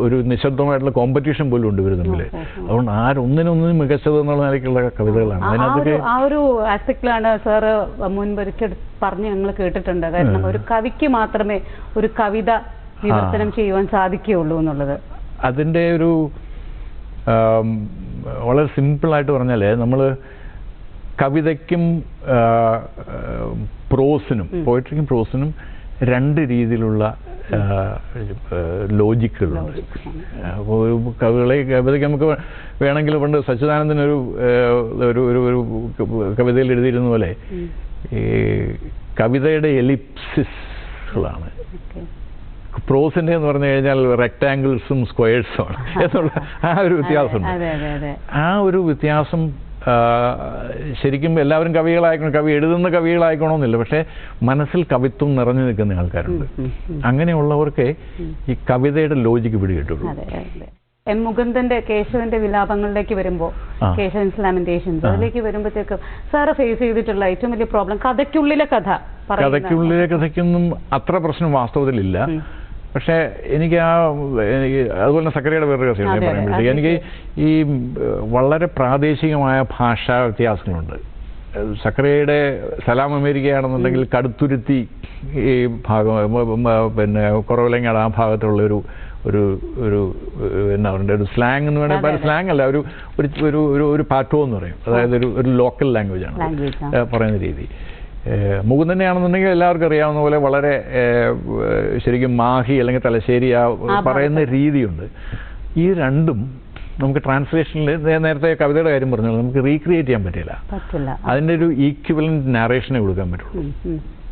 ഒരു നിശബ്ദമായിട്ടുള്ള കോമ്പറ്റീഷൻ പോലും ഉണ്ട് ഇവർ തമ്മിൽ. അതുകൊണ്ട് ഒന്നിനൊന്നിനും മികച്ചത് എന്നുള്ള നിലയ്ക്കുള്ള കവിതകളാണ്. അതിനകത്തൊക്കെ ആ ഒരു ആസ്പെക്റ്റിലാണ് സാറ് മുൻപൊരിക്കൽ പറഞ്ഞ് ഞങ്ങൾ കേട്ടിട്ടുണ്ട്. കാരണം ഒരു കവിക്ക് മാത്രമേ ഒരു കവിത വിവർത്തനം ചെയ്യുവാൻ സാധിക്കുകയുള്ളൂ എന്നുള്ളത്. അതിൻ്റെ വളരെ സിമ്പിളായിട്ട് പറഞ്ഞാൽ, നമ്മൾ കവിതയ്ക്കും പ്രോസിനും, പോയട്രിക്കും പ്രോസിനും രണ്ട് രീതിയിലുള്ള ലോജിക്കുകളുണ്ട്. അപ്പോൾ കവിതയ്ക്ക് നമുക്ക് വേണമെങ്കിൽ പണ്ട് സച്ചിദാനന്ദൻ ഒരു കവിതയിൽ എഴുതിയിരുന്ന പോലെ ഈ കവിതയുടെ എലിപ്സിസുകളാണ്. പ്രോസിൻ്റെ എന്ന് പറഞ്ഞു കഴിഞ്ഞാൽ റെക്ടാങ്കിൾസും സ്ക്വയേഴ്സും ആണ് എന്നുള്ള ആ ഒരു വ്യത്യാസമുണ്ട്. ആ ഒരു വ്യത്യാസം ശരിക്കും എല്ലാവരും കവി എഴുതുന്ന കവികളായിക്കണമെന്നില്ല, പക്ഷേ മനസ്സിൽ കവിത്വം നിറഞ്ഞു നിൽക്കുന്ന ആൾക്കാരുണ്ട്. അങ്ങനെയുള്ളവർക്ക് ഈ കവിതയുടെ ലോജിക്ക് പിടികിട്ടുള്ളൂ. എം മുകുന്ദന്റെ കേശവന്റെ വിലാപങ്ങളിലേക്ക് വരുമ്പോൾ, കേശവൻസ് ലാമെന്റേഷൻസ്, അതിലേക്ക് വരുമ്പോഴത്തേക്കും സാറ് ഫേസ് ചെയ്തിട്ടുള്ള ഏറ്റവും വലിയ പ്രോബ്ലം കഥയ്ക്കുള്ളിലെ കഥയ്ക്കൊന്നും അത്ര പ്രശ്നം വാസ്തവത്തിലില്ല. പക്ഷേ എനിക്ക് അതുപോലെ തന്നെ സക്കറിയുടെ വേറൊരു കഥയുണ്ട് പറയുമ്പോഴത്തേക്ക് എനിക്ക് ഈ വളരെ പ്രാദേശികമായ ഭാഷാ വ്യത്യാസങ്ങളുണ്ട്. സക്കറിയയുടെ സലാം അമേരിക്കയാണെന്നുണ്ടെങ്കിൽ കടുത്തുരുത്തി ഈ ഭാഗം, പിന്നെ കുറവിലങ്ങാട് ആ ഭാഗത്തുള്ള എന്താ പറയുക, ഒരു സ്ലാങ് എന്ന് വേണമെങ്കിൽ, സ്ലാങ് അല്ല, ഒരു പാറ്റോ എന്ന് പറയും. അതായത് ഒരു ലോക്കൽ ലാംഗ്വേജാണ് പറയുന്ന രീതി. മുകുന്ദനെ ആണെന്നുണ്ടെങ്കിൽ എല്ലാവർക്കും അറിയാവുന്ന പോലെ വളരെ ശരിക്കും മാഹി അല്ലെങ്കിൽ തലശ്ശേരി പറയുന്ന രീതിയുണ്ട്. ഈ രണ്ടും നമുക്ക് ട്രാൻസ്ലേഷനിൽ, നേരത്തെ കവിതയുടെ കാര്യം പറഞ്ഞാൽ നമുക്ക് റീക്രിയേറ്റ് ചെയ്യാൻ പറ്റില്ല. അതിൻ്റെ ഒരു ഈക്വലന്റ് നാരേഷനെ കൊടുക്കാൻ പറ്റുള്ളൂ.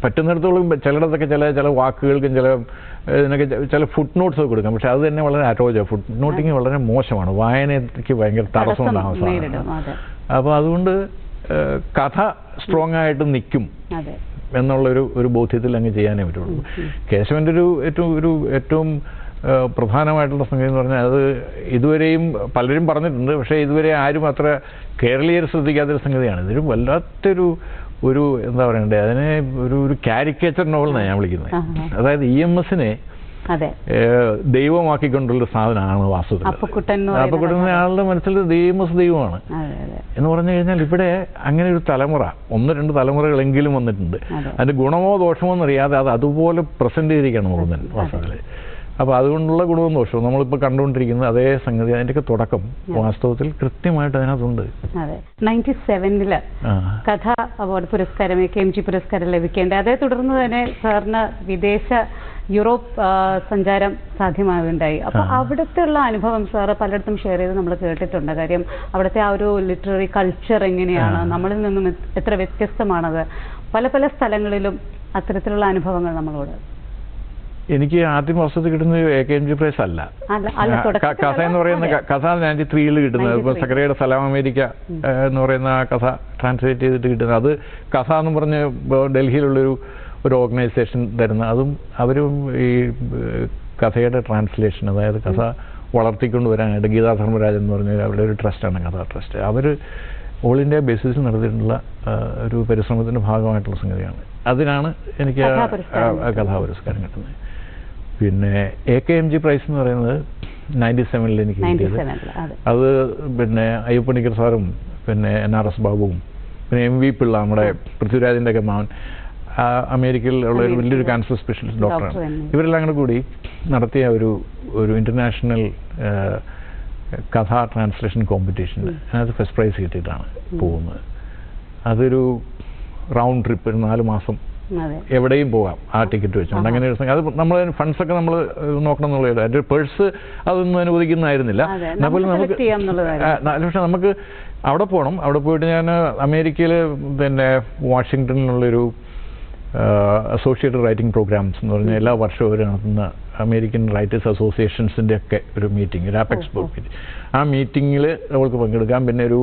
പറ്റുന്നിടത്തോളം ചിലയിടത്തൊക്കെ ചില വാക്കുകൾക്കും ഇതിനൊക്കെ ചില ഫുട് നോട്ട്സ് ഒക്കെ കൊടുക്കാം. പക്ഷെ അത് തന്നെ വളരെ അരോച, ഫുട് നോട്ടിങ് വളരെ മോശമാണ്, വായനയ്ക്ക് ഭയങ്കര തടസ്സമുണ്ടാകുന്ന സാധനമാണ്. അപ്പോൾ അതുകൊണ്ട് കഥ സ്ട്രോങ് ആയിട്ട് നിൽക്കും എന്നുള്ളൊരു ബോധ്യത്തിൽ അങ്ങ് ചെയ്യാനേ പറ്റുള്ളൂ. കേശവൻ്റെ ഏറ്റവും പ്രധാനമായിട്ടുള്ള സംഗതി എന്ന് പറഞ്ഞാൽ അത് ഇതുവരെയും പലരും പറഞ്ഞിട്ടുണ്ട്, പക്ഷേ ഇതുവരെ ആരും അത്ര കേരളീയർ ശ്രദ്ധിക്കാത്തൊരു സംഗതിയാണ്. ഇതൊരു വല്ലാത്തൊരു എന്താ പറയണ്ടേ, അതിനെ ഒരു കാരിക്കേച്ചർ നോവൽ എന്നാണ് ഞാൻ വിളിക്കുന്നത്. അതായത് EMSനെ ദൈവമാക്കിക്കൊണ്ടുള്ള സാധനമാണ് വാസ്തുവിൽ. അപ്പക്കുട്ടൻ ആളുടെ മനസ്സിൽ EMS ദൈവമാണ് എന്ന് പറഞ്ഞു കഴിഞ്ഞാൽ ഇവിടെ അങ്ങനെ ഒരു തലമുറ, 1-2 തലമുറകളെങ്കിലും വന്നിട്ടുണ്ട്. അതിന്റെ ഗുണമോ ദോഷമോ എന്നറിയാതെ അത് അതുപോലെ പ്രസന്റ് ചെയ്തിരിക്കുകയാണ് മുഴുവൻ വാസ്തുവിൽ. അപ്പോൾ അതുകൊണ്ടുള്ള ഗുണവും ദോഷവും നമ്മളിപ്പോൾ കണ്ടുകൊണ്ടിരിക്കുന്നത് അതേ സംഗതി, അതിൻ്റെയൊക്കെ തുടക്കം വാസ്തവത്തിൽ കൃത്യമായിട്ട് അതിനകത്തുണ്ട്. 97 കഥ അവാർഡ് പുരസ്കാരം KMG പുരസ്കാരം ലഭിക്കേണ്ട, അതേ തുടർന്ന് തന്നെ സാറിന് വിദേശ യൂറോപ്പ് സഞ്ചാരം സാധ്യമാവുകയുണ്ടായി. അപ്പോൾ അവിടുത്തെ ഉള്ള അനുഭവം സാറ് പലയിടത്തും ഷെയർ ചെയ്ത് നമ്മൾ കേട്ടിട്ടുണ്ട്. കാര്യം അവിടുത്തെ ആ ഒരു ലിറ്റററി കൾച്ചർ എങ്ങനെയാണ്, നമ്മളിൽ നിന്നും എത്ര വ്യത്യസ്തമാണത്, പല സ്ഥലങ്ങളിലും അത്തരത്തിലുള്ള അനുഭവങ്ങൾ നമ്മളോട്. എനിക്ക് ആദ്യം വർഷത്തിൽ കിട്ടുന്നത് KMG പ്രൈസ് അല്ല, കഥ എന്ന് പറയുന്ന കഥ 93 കിട്ടുന്നത്. ഇപ്പോൾ സക്കറിയുടെ സലാം അമേരിക്ക എന്ന് പറയുന്ന ആ കഥ ട്രാൻസ്ലേറ്റ് ചെയ്തിട്ട് കിട്ടുന്നത്, അത് കഥ എന്ന് പറഞ്ഞ് ഡൽഹിയിലുള്ളൊരു ഓർഗനൈസേഷൻ തരുന്ന, അതും അവരും ഈ കഥയുടെ ട്രാൻസ്ലേഷൻ, അതായത് കഥ വളർത്തിക്കൊണ്ട് വരാനായിട്ട് ഗീതാ ധർമ്മരാജൻ എന്ന് പറഞ്ഞ അവരുടെ ഒരു ട്രസ്റ്റാണ്, കഥാ ട്രസ്റ്റ്. അവർ ഓൾ ഇന്ത്യ ബേസിസിൽ നടത്തിയിട്ടുള്ള ഒരു പരിശ്രമത്തിൻ്റെ ഭാഗമായിട്ടുള്ള സംഗതിയാണ്. അതിനാണ് എനിക്ക് കഥാപുരസ്കാരം കിട്ടുന്നത്. പിന്നെ KMG പ്രൈസ് എന്ന് പറയുന്നത് 97 എനിക്ക് കിട്ടിയത്. അത് പിന്നെ അയ്യപ്പണിക്കർ സാറും പിന്നെ NRS ബാബുവും പിന്നെ MV പിള്ള, നമ്മുടെ പൃഥ്വിരാജിൻ്റെ ഒക്കെ മകൻ, അമേരിക്കയിൽ ഉള്ള ഒരു വലിയൊരു ക്യാൻസർ സ്പെഷ്യലിസ്റ്റ് ഡോക്ടറാണ്. ഇവരെല്ലാം കൂടെ കൂടി നടത്തിയ ഒരു ഇൻ്റർനാഷണൽ കഥാ ട്രാൻസ്ലേഷൻ കോമ്പറ്റീഷൻ, അതിനകത്ത് ഫസ്റ്റ് പ്രൈസ് കിട്ടിയിട്ടാണ് പോകുന്നത്. അതൊരു റൗണ്ട് ട്രിപ്പ്, 4 മാസം എവിടെയും പോകാം ആ ടിക്കറ്റ് വെച്ചുകൊണ്ട്. അങ്ങനെ ഒരു അത് നമ്മൾ ഫണ്ട്സൊക്കെ നമ്മൾ നോക്കണം എന്നുള്ളത്, അതിൻ്റെ പേഴ്സ് അതൊന്നും അനുവദിക്കുന്നതായിരുന്നില്ല. അതുപോലെ പക്ഷെ നമുക്ക് അവിടെ പോകണം. അവിടെ പോയിട്ട് ഞാൻ അമേരിക്കയിൽ പിന്നെ വാഷിങ്ടണിലുള്ളൊരു അസോസിയേറ്റഡ് റൈറ്റിംഗ് പ്രോഗ്രാംസ് എന്ന് പറഞ്ഞാൽ എല്ലാ വർഷവും അവർ നടത്തുന്ന അമേരിക്കൻ റൈറ്റേഴ്സ് അസോസിയേഷൻസിൻ്റെ ഒക്കെ ഒരു മീറ്റിംഗ്, ഒരു ആപെക്സ് മീറ്റിംഗ്. ആ മീറ്റിങ്ങിൽ അവൾക്ക് പങ്കെടുക്കാം. പിന്നെ ഒരു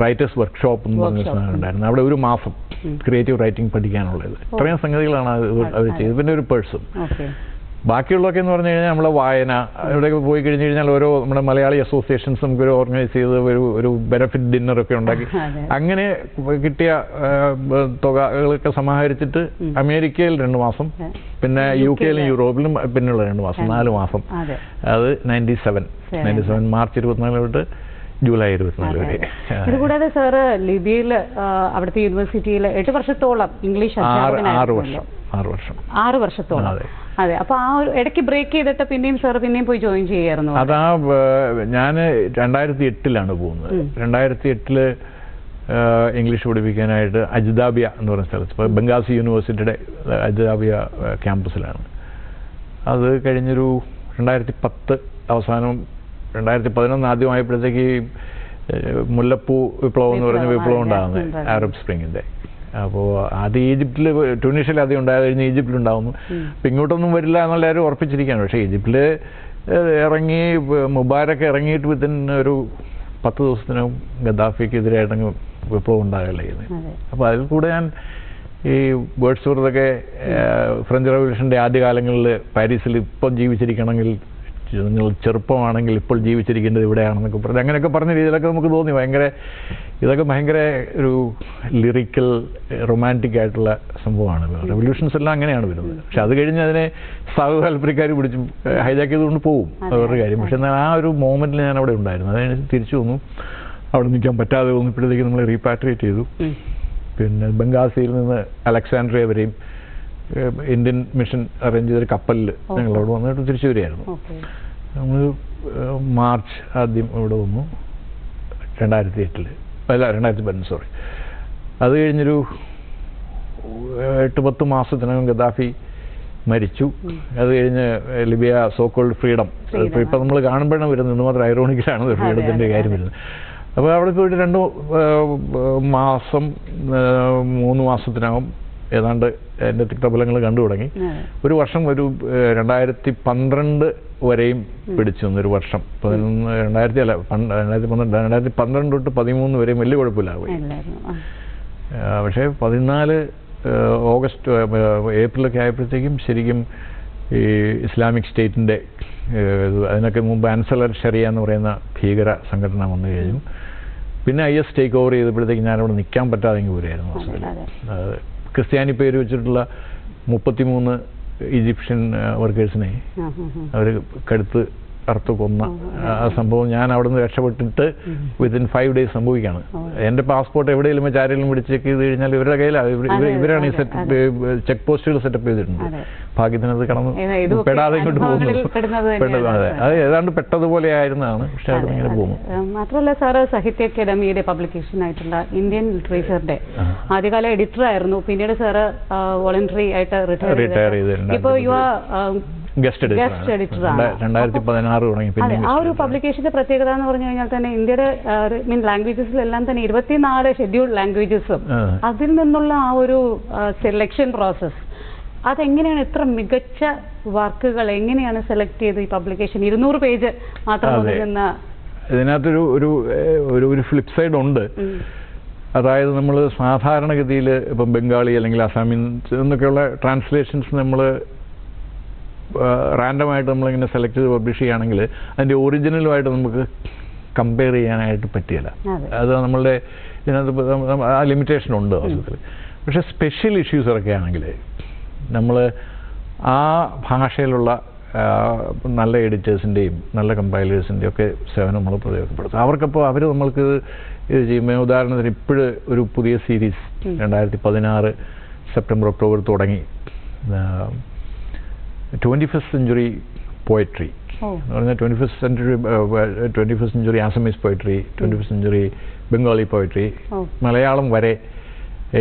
റൈറ്റേഴ്സ് വർക്ക്ഷോപ്പ് എന്ന് പറഞ്ഞ സാധനം ഉണ്ടായിരുന്നു. അവിടെ ഒരു മാസം ക്രിയേറ്റീവ് റൈറ്റിംഗ് പഠിക്കാനുള്ളത്. ഇത്രയും സംഗതികളാണ് അവർ ചെയ്തത്. പിന്നെ ഒരു പേഴ്സും. ബാക്കിയുള്ളതൊക്കെ എന്ന് പറഞ്ഞു കഴിഞ്ഞാൽ നമ്മളെ വായന, ഇവിടെയൊക്കെ പോയി കഴിഞ്ഞ് കഴിഞ്ഞാൽ ഓരോ നമ്മുടെ മലയാളി അസോസിയേഷൻസ് നമുക്കൊരു ഓർഗനൈസ് ചെയ്ത് ഒരു ബെനഫിറ്റ് ഡിന്നറൊക്കെ ഉണ്ടാക്കി അങ്ങനെ കിട്ടിയ തുകകളൊക്കെ സമാഹരിച്ചിട്ട് അമേരിക്കയിൽ 2 മാസം, പിന്നെ UK-യിലും യൂറോപ്പിലും പിന്നെയുള്ള 2 മാസം, 4 മാസം. അത് 97 മാർച്ച് 24 തൊട്ട് ജൂലൈ 24 വരെ. ഇതുകൂടാതെ സാറ് ലിബിയയിൽ അവിടുത്തെ യൂണിവേഴ്സിറ്റിയിൽ 8 വർഷത്തോളം ഇംഗ്ലീഷ് 6 വർഷത്തോളം. അതെ. അപ്പൊ ആ ഒരു ഇടയ്ക്ക് ബ്രേക്ക് ചെയ്തിട്ട് പിന്നെയും സാർ പോയി ജോയിൻ ചെയ്യായിരുന്നു. അതാ ഞാൻ 2008 പോകുന്നത്. 2008 ഇംഗ്ലീഷ് പഠിപ്പിക്കാനായിട്ട് അജ്ദാബിയ എന്ന് പറയുന്ന സ്ഥലത്ത്, ഇപ്പോൾ ബംഗാസി യൂണിവേഴ്സിറ്റിയുടെ അജ്ദാബിയ ക്യാമ്പസിലാണ്. അത് കഴിഞ്ഞൊരു 2010 അവസാനം 2011 ആദ്യമായപ്പോഴത്തേക്ക് മുല്ലപ്പൂ വിപ്ലവം എന്ന് പറഞ്ഞ വിപ്ലവം ഉണ്ടാകുന്നത്, അറബ് സ്പ്രിങ്ങിൻ്റെ. അപ്പോൾ ആദ്യം ഈജിപ്തിൽ, ട്യൂണീഷ്യയിൽ ആദ്യം ഉണ്ടായത് കഴിഞ്ഞ് ഈജിപ്തിലുണ്ടാകുന്നു. അപ്പം ഇങ്ങോട്ടൊന്നും വരില്ല എന്നുള്ള ആരും ഉറപ്പിച്ചിരിക്കുകയാണ്. പക്ഷേ ഈജിപ്തിൽ ഇറങ്ങി മുബാരക്ക് ഇറങ്ങിയിട്ട് വിത്തിൻ ഒരു 10 ദിവസത്തിനും ഗദ്ദാഫിക്കെതിരായിട്ടങ്ങ് വിപ്ലവം ഉണ്ടാകുകയല്ലേ ചെയ്യുന്നത്. അപ്പോൾ അതിൽ കൂടെ ഞാൻ ഈ വേർഡ്സ്വർത്ത് ഫ്രഞ്ച് റവല്യൂഷൻ്റെ ആദ്യകാലങ്ങളിൽ പാരീസിൽ ഇപ്പം ജീവിച്ചിരിക്കണമെങ്കിൽ നിങ്ങൾ ചെറുപ്പമാണെങ്കിൽ ഇപ്പോൾ ജീവിച്ചിരിക്കേണ്ടത് ഇവിടെയാണെന്നൊക്കെ പറഞ്ഞ് അങ്ങനെയൊക്കെ പറഞ്ഞ രീതിയിലൊക്കെ നമുക്ക് തോന്നി ഇതൊക്കെ ഭയങ്കര ഒരു ലിറിക്കൽ റൊമാൻറ്റിക് ആയിട്ടുള്ള സംഭവമാണ്. റെവല്യൂഷൻസ് എല്ലാം അങ്ങനെയാണ് വരുന്നത്. പക്ഷെ അത് കഴിഞ്ഞ് അതിനെ താല്പര്യക്കാർ പിടിച്ചും ഹൈജാക്ക് ചെയ്തുകൊണ്ട് പോകും, അവരുടെ കാര്യം. പക്ഷെ എന്നാൽ ആ ഒരു മോമെൻറ്റിൽ ഞാൻ അവിടെ ഉണ്ടായിരുന്നു. അതിന് തിരിച്ചു വന്നു. അവിടെ നിൽക്കാൻ പറ്റാതെ വന്നപ്പോഴത്തേക്ക് നമ്മൾ റീപാട്രിയേറ്റ് ചെയ്തു. പിന്നെ ബംഗാസിയിൽ നിന്ന് അലക്സാൻഡ്രിയ വരെയും ഇന്ത്യൻ മിഷൻ അറേഞ്ച് ചെയ്തൊരു കപ്പലിൽ ഞങ്ങളവിടെ വന്നിട്ട് തിരിച്ചു വരികയായിരുന്നു. നമ്മൾ മാർച്ച് ആദ്യം ഇവിടെ വന്നു 2008 സോറി. അത് കഴിഞ്ഞൊരു 8-10 മാസത്തിനകം ഗദ്ദാഫി മരിച്ചു. അത് കഴിഞ്ഞ് ലിബിയ സോക്കോൾഡ് ഫ്രീഡം, ഇപ്പം നമ്മൾ കാണുമ്പോഴാണ് വരുന്നത്. ഇന്ന് മാത്രം ഐറോണിക്കലാണ് ഫ്രീഡത്തിൻ്റെ കാര്യം വരുന്നത്. അപ്പോൾ അവിടെ പോയിട്ട് 2 മാസം 3 മാസത്തിനകം ഏതാണ്ട് എൻ്റെ തിക്തഫലങ്ങൾ കണ്ടു തുടങ്ങി. ഒരു വർഷം 2012 വരെയും പിടിച്ചു വന്നു. ഒരു വർഷം 2012 തൊട്ട് 13 വരെയും വലിയ കുഴപ്പമില്ലാവുകയും. പക്ഷേ 14 ഓഗസ്റ്റ് ഏപ്രിലൊക്കെ ആയപ്പോഴത്തേക്കും ശരിക്കും ഈ ഇസ്ലാമിക് സ്റ്റേറ്റിൻ്റെ അതിനൊക്കെ മുമ്പ് അൻസർ ഷറിയ എന്ന് പറയുന്ന ഭീകര സംഘടന വന്നു കഴിഞ്ഞു. പിന്നെ IS ടേക്ക് ഓവർ ചെയ്തപ്പോഴത്തേക്ക് ഞാനവിടെ നിൽക്കാൻ പറ്റാതെ പോരായിരുന്നു. ക്രിസ്ത്യാനി പേര് വെച്ചിട്ടുള്ള 33 ഈജിപ്ഷ്യൻ വർക്കേഴ്സിനെ അവർ കടുത്ത് അറുത്ത് കൊന്ന ആ സംഭവം ഞാൻ അവിടെ നിന്ന് രക്ഷപ്പെട്ടിട്ട് വിത്തിൻ 5 days സംഭവിക്കുകയാണ്. എൻ്റെ പാസ്പോർട്ട് എവിടെയെങ്കിലും വെച്ച് ആരെങ്കിലും പിടിച്ച് ചെക്ക് ചെയ്ത് കഴിഞ്ഞാൽ ഇവരുടെ കയ്യിലാണ്. ഇവരാണ് ഈ ചെക്ക് പോസ്റ്റുകൾ സെറ്റപ്പ് ചെയ്തിട്ടുണ്ട്. ഭാഗ്യത്തിനത് കടന്ന് പെടാതെ ഇങ്ങോട്ട് പോകുന്നു. അതെ, അത് ഏതാണ്ട് പെട്ടതുപോലെ ആയിരുന്നതാണ്. പക്ഷെ അവിടെ ഇങ്ങനെ പോകുന്നു. മാത്രമല്ല സാറ് സാഹിത്യ അക്കാദമിയുടെ പബ്ലിക്കേഷൻ ആയിട്ടുള്ള ഇന്ത്യൻ ലിറ്ററേച്ചറിന്റെ ആദ്യകാല എഡിറ്റർ ആയിരുന്നു. പിന്നീട് സാറ് വോളണ്ടറി ആയിട്ട് റിട്ടയർ ചെയ്തിട്ടുണ്ട്. ഇപ്പോൾ യു ആർ ഗസ്റ്റ് എഡിറ്റർ 2016 തുടങ്ങി. പിന്നെ ആ ഒരു പബ്ലിക്കേഷന്റെ പ്രത്യേകത എന്ന് പറഞ്ഞു കഴിഞ്ഞാൽ തന്നെ ഇന്ത്യയുടെ ലാംഗ്വേജസിലെല്ലാം തന്നെ 24 ഷെഡ്യൂൾഡ് ലാംഗ്വേജസും അതിൽ നിന്നുള്ള ആ ഒരു സെലക്ഷൻ പ്രോസസ് അതെങ്ങനെയാണ് ഇത്ര മികച്ച വർക്കുകൾ എങ്ങനെയാണ് സെലക്ട് ചെയ്ത് ഈ പബ്ലിക്കേഷൻ 200 പേജ് മാത്രം ഇതിനകത്തൊരു ഒരു ഫ്ലിപ്പ് സൈഡ് ഉണ്ട്. അതായത് നമ്മൾ സാധാരണഗതിയിൽ ഇപ്പം ബംഗാളി അല്ലെങ്കിൽ അസാമീസ് എന്നൊക്കെയുള്ള ട്രാൻസ്ലേഷൻസ് നമ്മൾ റാൻഡമായിട്ട് നമ്മളിങ്ങനെ സെലക്ട് ചെയ്ത് പബ്ലിഷ് ചെയ്യുകയാണെങ്കിൽ അതിൻ്റെ ഒറിജിനലുമായിട്ട് നമുക്ക് കമ്പയർ ചെയ്യാനായിട്ട് പറ്റില്ല. അത് നമ്മളുടെ ഇതിനകത്ത് ആ ലിമിറ്റേഷൻ ഉണ്ട് വാസ്തവത്തിൽ. പക്ഷേ സ്പെഷ്യൽ ഇഷ്യൂസൊക്കെ ആണെങ്കിൽ നമ്മൾ ആ ഭാഷയിലുള്ള നല്ല എഡിറ്റേഴ്സിൻ്റെയും നല്ല കമ്പൈലേഴ്സിൻ്റെയും ഒക്കെ സേവനം നമ്മൾ പ്രയോജനപ്പെടുത്തും. അവർക്കപ്പോൾ അവർ നമ്മൾക്ക് ഇത് ചെയ്യുമ്പോൾ ഉദാഹരണത്തിന് ഇപ്പോഴ് ഒരു പുതിയ സീരീസ് 2016 സെപ്റ്റംബർ ഒക്ടോബർ തുടങ്ങി 21st century poetry എന്ന് പറഞ്ഞാൽ 21st century Assamese poetry, 21st century Bengali poetry, Malayalam വരെ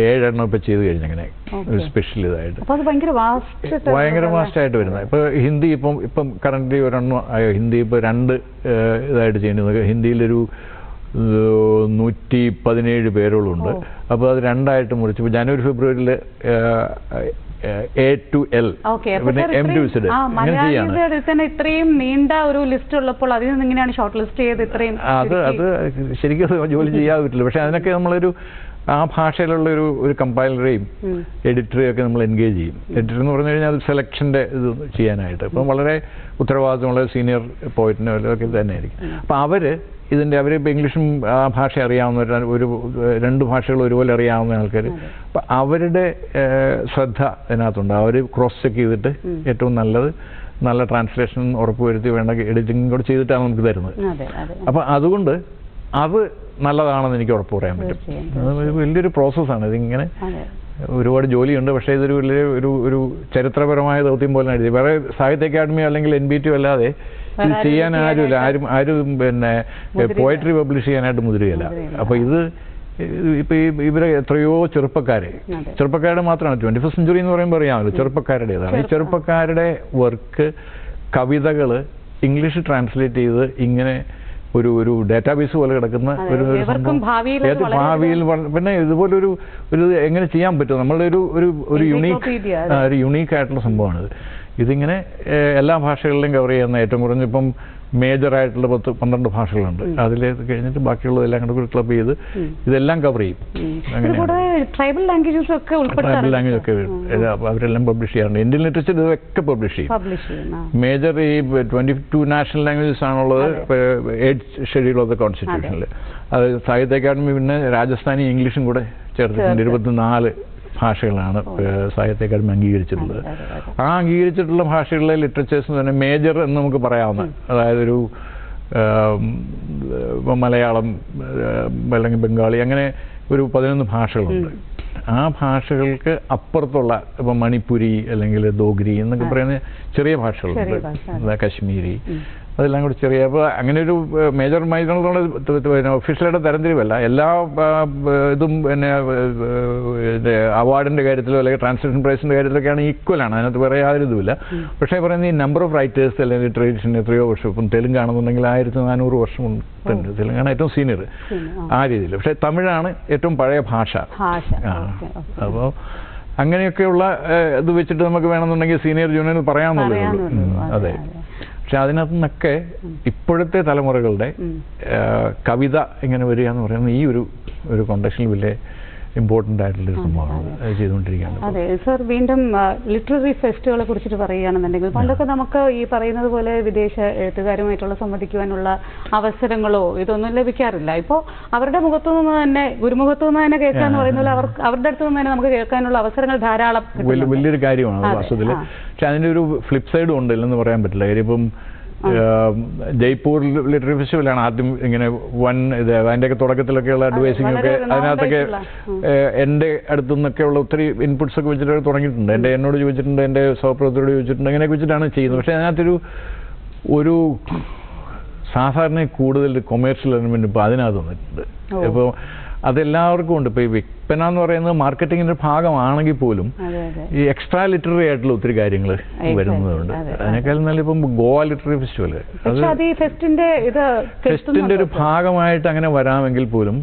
7 എണ്ണം ഇപ്പം ചെയ്ത് കഴിഞ്ഞങ്ങനെ ഒരു സ്പെഷ്യൽ ഇതായിട്ട് ഭയങ്കര വാസ്റ്റായിട്ട് വരുന്നത്. ഇപ്പോൾ ഹിന്ദി ഇപ്പം കറൻ്റ് ഒരെണ്ണം ആയോ ഹിന്ദി ഇപ്പോൾ 2 ഇതായിട്ട് ചെയ്യുന്നത്. ഹിന്ദിയിലൊരു 117 പേരുകളുണ്ട്. അപ്പോൾ അത് 2ആയിട്ട് മുറിച്ച് ഇപ്പോൾ ജനുവരി ഫെബ്രുവരിയിൽ A to L പിന്നെ M to Z ഇത്രയും നീണ്ട ഒരു ലിസ്റ്റ് ഉള്ളപ്പോൾ അതിൽ നിന്ന് ഇങ്ങനെയാണ് ഷോർട്ട് ലിസ്റ്റ് ചെയ്ത് ഇത്രയും അത് ശരിക്കും ജോലി ചെയ്യാൻ പറ്റില്ല. പക്ഷെ അതിനൊക്കെ നമ്മളൊരു ആ ഭാഷയിലുള്ള ഒരു കമ്പൈലറേയും എഡിറ്ററെയും ഒക്കെ നമ്മൾ എൻഗേജ് ചെയ്യും. എഡിറ്റർ എന്ന് പറഞ്ഞു കഴിഞ്ഞാൽ അത് സെലക്ഷൻ്റെ ഇത് ചെയ്യാനായിട്ട് ഇപ്പം വളരെ ഉത്തരവാദിത്തമുള്ള സീനിയർ പോയിറ്റിനോ ഒക്കെ തന്നെയായിരിക്കും. അപ്പം അവരിപ്പോൾ ഇംഗ്ലീഷും ആ ഭാഷ അറിയാവുന്ന ഒരു 2 ഭാഷകൾ ഒരുപോലെ അറിയാവുന്ന ആൾക്കാർ. അപ്പം അവരുടെ ശ്രദ്ധ ഇതിനകത്തുണ്ട്. അവർ ക്രോസ് ചെക്ക് ചെയ്തിട്ട് ഏറ്റവും നല്ല ട്രാൻസ്ലേഷൻ ഉറപ്പുവരുത്തി വേണ്ട എഡിറ്റിംഗ് കൂടെ ചെയ്തിട്ടാണ് നമുക്ക് തരുന്നത്. അപ്പം അതുകൊണ്ട് അത് നല്ലതാണെന്ന് എനിക്ക് ഉറപ്പ് പറയാൻ പറ്റും. വലിയൊരു പ്രോസസ്സാണ് ഇതിങ്ങനെ. ഒരുപാട് ജോലിയുണ്ട്. പക്ഷേ ഇതൊരു വലിയ ഒരു ചരിത്രപരമായ ദൗത്യം പോലെ എഴുതി. വേറെ സാഹിത്യ അക്കാദമി അല്ലെങ്കിൽ NBTO അല്ലാതെ ഇത് ചെയ്യാൻ ആരും പിന്നെ പോയട്രി പബ്ലിഷ് ചെയ്യാനായിട്ട് മുതിരുകയില്ല. അപ്പോൾ ഇപ്പോൾ ഇവരെ എത്രയോ ചെറുപ്പക്കാരുടെ മാത്രമാണ് 21st century എന്ന് പറയുമ്പോൾ അറിയാമല്ലോ ചെറുപ്പക്കാരുടേതാണ്. ഈ ചെറുപ്പക്കാരുടെ വർക്ക് കവിതകൾ ഇംഗ്ലീഷ് ട്രാൻസ്ലേറ്റ് ചെയ്ത് ഇങ്ങനെ ഒരു ഡാറ്റാബേസ് പോലെ കിടക്കുന്ന ഭാവിയിൽ പിന്നെ ഇതുപോലൊരു എങ്ങനെ ചെയ്യാൻ പറ്റും നമ്മളുടെ ഒരു യുണീക്ക് ആയിട്ടുള്ള സംഭവമാണിത്. ഇതിങ്ങനെ എല്ലാ ഭാഷകളിലും കവർ ചെയ്യുന്ന ഏറ്റവും കുറഞ്ഞ ഇപ്പം മേജറായിട്ടുള്ള 12 ഭാഷകളുണ്ട്. അതിൽ കഴിഞ്ഞിട്ട് ബാക്കിയുള്ളതെല്ലാം കൂടെ ക്ലബ് ചെയ്ത് ഇതെല്ലാം കവർ ചെയ്യും. ട്രൈബൽ ലാംഗ്വേജ് ഒക്കെ അവരെല്ലാം പബ്ലിഷ് ചെയ്യാറുണ്ട്. ഇന്ത്യൻ ലിറ്ററേച്ചർ ഇതൊക്കെ പബ്ലിഷ് ചെയ്യും. മേജർ ഈ 22 നാഷണൽ ലാംഗ്വേജസ് ആണുള്ളത് 8th ഷെഡ്യൂൾ ഓഫ് ദ കോൺസ്റ്റിറ്റ്യൂഷനിൽ. അത് സാഹിത്യ അക്കാദമി പിന്നെ രാജസ്ഥാനി ഇംഗ്ലീഷും കൂടെ ചേർത്തിട്ടുണ്ട്. 24 ഭാഷകളാണ് സാഹിത്യ അക്കാദമി അംഗീകരിച്ചിട്ടുള്ളത്. ആ അംഗീകരിച്ചിട്ടുള്ള ഭാഷകളിലെ ലിറ്ററേച്ചേഴ്സ് തന്നെ മേജർ എന്ന് നമുക്ക് പറയാവുന്ന അതായത് മലയാളം അല്ലെങ്കിൽ ബംഗാളി അങ്ങനെ ഒരു 11 ഭാഷകളുണ്ട്. ആ ഭാഷകൾക്ക് അപ്പുറത്തുള്ള ഇപ്പം മണിപ്പുരി അല്ലെങ്കിൽ ദോഗ്രി എന്നൊക്കെ പറയുന്ന ചെറിയ ഭാഷകളുണ്ട്. കശ്മീരി അതെല്ലാം കൂടി ചെറിയ. അപ്പോൾ അങ്ങനെ ഒരു മേജർ പിന്നെ ഒഫീഷ്യലായിട്ട് തരംതിരിവല്ല. എല്ലാ ഇതും പിന്നെ അവാർഡിൻ്റെ കാര്യത്തിലോ അല്ലെങ്കിൽ ട്രാൻസ്ലേഷൻ പ്രൈസിൻ്റെ കാര്യത്തിലൊക്കെയാണ് ഈക്വലാണ്. അതിനകത്ത് വേറെ യാതൊരു ഇതുമില്ല. പക്ഷേ പറയുന്നത് ഈ നമ്പർ ഓഫ് റൈറ്റേഴ്സ് അല്ലെങ്കിൽ ട്രഡീഷൻ എത്രയോ വർഷം ഇപ്പം തെലുങ്കാണെന്നുണ്ടെങ്കിൽ 1400 വർഷം ഉണ്ട്. തെലുങ്കാണ് ഏറ്റവും സീനിയർ ആ രീതിയിൽ. പക്ഷേ തമിഴാണ് ഏറ്റവും പഴയ ഭാഷ. അപ്പോൾ അങ്ങനെയൊക്കെയുള്ള ഇത് വെച്ചിട്ട് നമുക്ക് വേണമെന്നുണ്ടെങ്കിൽ സീനിയർ ജൂനിയർ പറയാമെന്നുള്ളൂ. അതെ. പക്ഷെ അതിനകത്തു നിന്നൊക്കെ ഇപ്പോഴത്തെ തലമുറകളുടെ കവിത ഇങ്ങനെ വരിക എന്ന് പറയുന്നത് ഈ ഒരു കോണ്ടക്സ്റ്റിൽ വലിയ ഇമ്പോർട്ടൻ്റ് ആയിട്ടുള്ളൊരു സംഭവമാണ് ചെയ്തുകൊണ്ടിരിക്കുകയാണ്. അതെ സർ, വീണ്ടും ലിറ്റററി ഫെസ്റ്റുകളെ കുറിച്ചിട്ട് പറയുകയാണെന്നുണ്ടെങ്കിൽ പണ്ടൊക്കെ നമുക്ക് ഈ പറയുന്നത് പോലെ വിദേശ എഴുത്തുകാരുമായിട്ടുള്ള സംവദിക്കുവാനുള്ള അവസരങ്ങളോ ഇതൊന്നും ലഭിക്കാറില്ല. ഇപ്പോൾ അവരുടെ മുഖത്തു നിന്ന് തന്നെ ഗുരുമുഖത്തു നിന്ന് തന്നെ കേൾക്കാന്ന് പറയുന്നത് അവരുടെ അടുത്ത് നിന്ന് തന്നെ നമുക്ക് കേൾക്കാനുള്ള അവസരങ്ങൾ ധാരാളം വലിയൊരു കാര്യമാണ് വാസ്തവത്തിൽ. പക്ഷെ അതിൻ്റെ ഒരു ഫ്ലിപ്പ് സൈഡും ഉണ്ട്, ഇല്ലെന്ന് പറയാൻ പറ്റില്ല. കാര്യം ഇപ്പം ജയ്പൂർ ലിറ്റററി ഫെസ്റ്റിവലാണ് ആദ്യം ഇങ്ങനെ വൻ ഇത് അതിൻ്റെയൊക്കെ തുടക്കത്തിലൊക്കെയുള്ള അഡ്വൈസിംഗ് ഒക്കെ അതിനകത്തൊക്കെ എൻ്റെ അടുത്തു നിന്നൊക്കെയുള്ള ഒത്തിരി ഇൻപുട്സ് ഒക്കെ വെച്ചിട്ട് തുടങ്ങിയിട്ടുണ്ട്. എന്നോട് ചോദിച്ചിട്ടുണ്ട്, എൻ്റെ സഹപ്രവർത്തകരോട് ചോദിച്ചിട്ടുണ്ട്, അങ്ങനെയൊക്കെ വെച്ചിട്ടാണ് ചെയ്യുന്നത്. പക്ഷേ അതിനകത്തൊരു സാധാരണ കൂടുതൽ കൊമേഴ്ഷ്യൽ എലമെൻറ്റ് ഇപ്പോൾ അതിനകത്ത് വന്നിട്ടുണ്ട്. ഇപ്പോൾ അതെല്ലാവർക്കും ഉണ്ട്. ഇപ്പോൾ ഈ വിൽപ്പന എന്ന് പറയുന്നത് മാർക്കറ്റിങ്ങിൻ്റെ ഭാഗമാണെങ്കിൽ പോലും ഈ എക്സ്ട്രാ ലിറ്റററി ആയിട്ടുള്ള ഒത്തിരി കാര്യങ്ങൾ വരുന്നതുകൊണ്ട് അതിനേക്കാൾ നല്ല ഇപ്പം ഗോവ ലിറ്റററി ഫെസ്റ്റിവൽ ഫെസ്റ്റിൻ്റെ ഒരു ഭാഗമായിട്ട് അങ്ങനെ വരാമെങ്കിൽ പോലും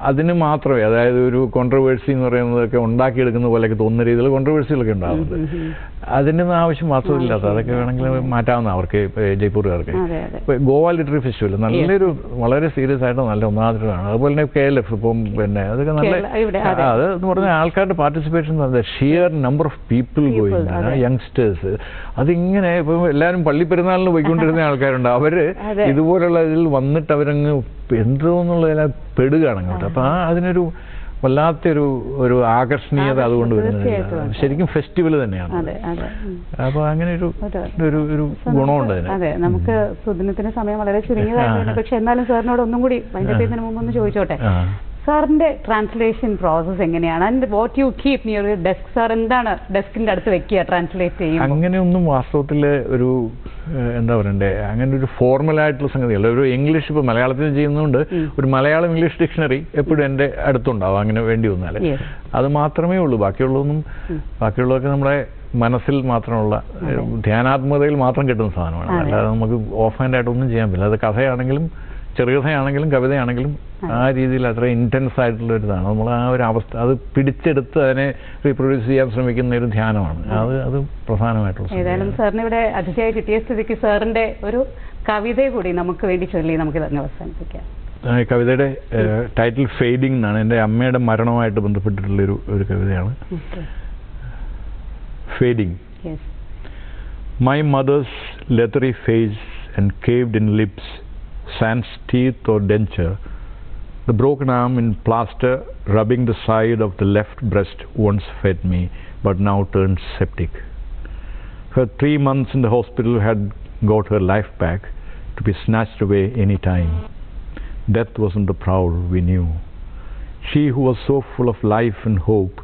അതിന് മാത്രമേ, അതായത് ഒരു കോൺട്രവേഴ്സി എന്ന് പറയുന്നതൊക്കെ ഉണ്ടാക്കിയെടുക്കുന്ന പോലെയൊക്കെ തോന്നുന്ന രീതിയിൽ കോൺട്രവേഴ്സികളൊക്കെ ഉണ്ടാകുന്നുണ്ട്. അതിൻ്റെ ഒന്നും ആവശ്യം വാസ്തവമില്ലാത്ത അതൊക്കെ വേണമെങ്കിൽ മാറ്റാവുന്ന അവർക്ക് ജയ്പൂറുകാർക്ക്. ഗോവ ലിറ്റററി ഫെസ്റ്റിവൽ നല്ലൊരു വളരെ സീരിയസ് ആയിട്ട് നല്ല ഒന്നാമതാണ്. അതുപോലെ തന്നെ KLF ഇപ്പം പിന്നെ അതൊക്കെ നല്ല അത് എന്ന് പറഞ്ഞാൽ ആൾക്കാരുടെ participation shear number of people going youngsters. അതിങ്ങനെ ഇപ്പം എല്ലാവരും പള്ളിപ്പെരുന്നാളിന് പോയിക്കൊണ്ടിരുന്ന ആൾക്കാരുണ്ട്. അവർ ഇതുപോലുള്ള ഇതിൽ വന്നിട്ട് അവരങ്ങ് എന്തോന്നുള്ള പെടുകയാണ് അങ്ങോട്ട്. അപ്പം അതിനൊരു വല്ലാത്തൊരു ആകർഷണീയത അതുകൊണ്ട് വരുന്നത് ശരിക്കും ഫെസ്റ്റിവൽ തന്നെയാണ്. അപ്പൊ അങ്ങനെ ഒരു ഗുണമുണ്ട് അതിന്. അതെ, നമുക്ക് സുദിനത്തിന് സമയം വളരെ ചുരുങ്ങിയതാണ്. പക്ഷെ എന്നാലും സാറിനോട് ഒന്നും കൂടി അതിന്റെ പേരിന് മുമ്പ് ഒന്ന് ചോദിച്ചോട്ടെ, സാറിന്റെ ട്രാൻസ്ലേഷൻ പ്രോസസ് എങ്ങനെയാണ്? And what you keep near your desk? Sir എന്താണ് ഡെസ്കിന്റെ അടുത്ത് വെക്കുക ട്രാൻസ്ലേറ്റ് ചെയ്യും? അങ്ങനെയൊന്നും വാസ്തവത്തിൽ ഒരു എന്താ പറയണ്ടേ, അങ്ങനെ ഒരു ഫോർമലായിട്ടുള്ള സംഗതിയല്ല. ഒരു ഇംഗ്ലീഷ് ഇപ്പോൾ മലയാളത്തിൽ ചെയ്യുന്നതുകൊണ്ട് ഒരു മലയാളം ഇംഗ്ലീഷ് ഡിക്ഷണറി എപ്പോഴും എൻ്റെ അടുത്തുണ്ടാവും. അങ്ങനെ വേണ്ടി വന്നാൽ അത് മാത്രമേ ഉള്ളൂ. ബാക്കിയുള്ളതൊക്കെ നമ്മുടെ മനസ്സിൽ മാത്രമുള്ള ധ്യാനാത്മകതയിൽ മാത്രം കിട്ടുന്ന സാധനമാണ്. അല്ലാതെ നമുക്ക് ഓഫ് ഹാൻഡ് ആയിട്ടൊന്നും ചെയ്യാൻ പറ്റില്ല. അത് കഥയാണെങ്കിലും ചെറുകഥയാണെങ്കിലും കവിതയാണെങ്കിലും ആ രീതിയിൽ അത്ര ഇൻറ്റൻസ് ആയിട്ടുള്ള ഒരു ഇതാണ്. നമ്മൾ ആ ഒരു അവസ്ഥ അത് പിടിച്ചെടുത്ത് അതിനെ റീപ്രൊഡ്യൂസ് ചെയ്യാൻ ശ്രമിക്കുന്ന ഒരു ധ്യാനമാണ്. അത് പ്രധാനമായിട്ടുള്ള. ഏതായാലും സാറിന് ഇവിടെ അതിഥിയായി കിട്ടിയ സ്ഥിതിക്ക് സാറിന്റെ ഒരു കവിത കൂടി നമുക്ക് വേണ്ടി ചൊല്ലി നമുക്ക് തന്നെ അവസാനിപ്പിക്കാം. കവിതയുടെ ടൈറ്റിൽ ഫെയ്ഡിംഗ് എന്നാണ്. എൻ്റെ അമ്മയുടെ മരണവുമായിട്ട് ബന്ധപ്പെട്ടിട്ടുള്ളൊരു കവിതയാണ്. Fading. My mother's leathery face and caved in lips, sans teeth or denture, the broken arm in plaster rubbing the side of the left breast once fed me, but now turned septic. Her 3 months in the hospital had got her life back, to be snatched away any time. Death wasn't the prowl we knew. She who was so full of life and hope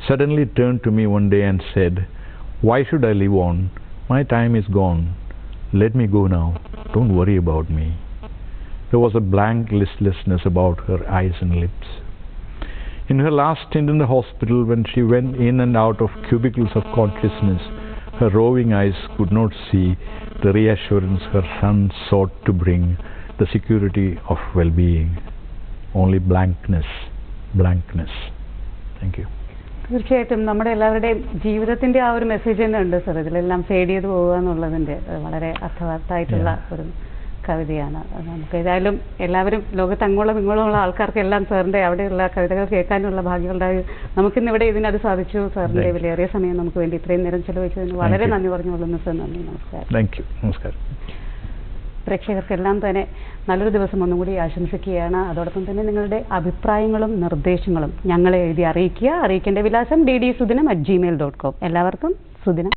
suddenly turned to me one day and said, "Why should I live on? My time is gone. Let me go now. Don't worry about me." There was a blank listlessness about her eyes and lips. In her last stint in the hospital, when she went in and out of cubicles of consciousness, her roving eyes could not see the reassurance her son sought to bring, the security of well-being. Only blankness. Thank you. തീർച്ചയായിട്ടും നമ്മുടെ എല്ലാവരുടെയും ജീവിതത്തിന്റെ ആ ഒരു message തന്നെ ഉണ്ട് sir ഇതിലെല്ലാം fade ചെയ്ത് പോകുക എന്നുള്ളതിന്റെ വളരെ അർത്ഥവത്തായിട്ടുള്ള ഒരു കവിതയാണ്. നമുക്ക് ഏതായാലും എല്ലാവരും ലോകത്ത് അങ്ങോളം ഇങ്ങോളമുള്ള ആൾക്കാർക്കെല്ലാം സാറിൻ്റെ അവിടെയുള്ള കവിതകൾ കേൾക്കാനുള്ള ഭാഗ്യമുണ്ടായി. നമുക്കിന്നിവിടെ ഇതിനത് സാധിച്ചു. സാറിൻ്റെ വിലയേറിയ സമയം നമുക്ക് വേണ്ടി ഇത്രയും നേരം ചെലവഴിച്ചതിന് വളരെ നന്ദി പറഞ്ഞുകൊള്ളുന്നു സാർ. നന്ദി. നമസ്കാരം. പ്രേക്ഷകർക്കെല്ലാം തന്നെ നല്ലൊരു ദിവസം ഒന്നും കൂടി ആശംസിക്കുകയാണ്. അതോടൊപ്പം തന്നെ നിങ്ങളുടെ അഭിപ്രായങ്ങളും നിർദ്ദേശങ്ങളും ഞങ്ങളെ എഴുതി അറിയിക്കുക. അറിയിക്കേണ്ട വിലാസം ddsudiനം@gmail.com. എല്ലാവർക്കും സുദിനം.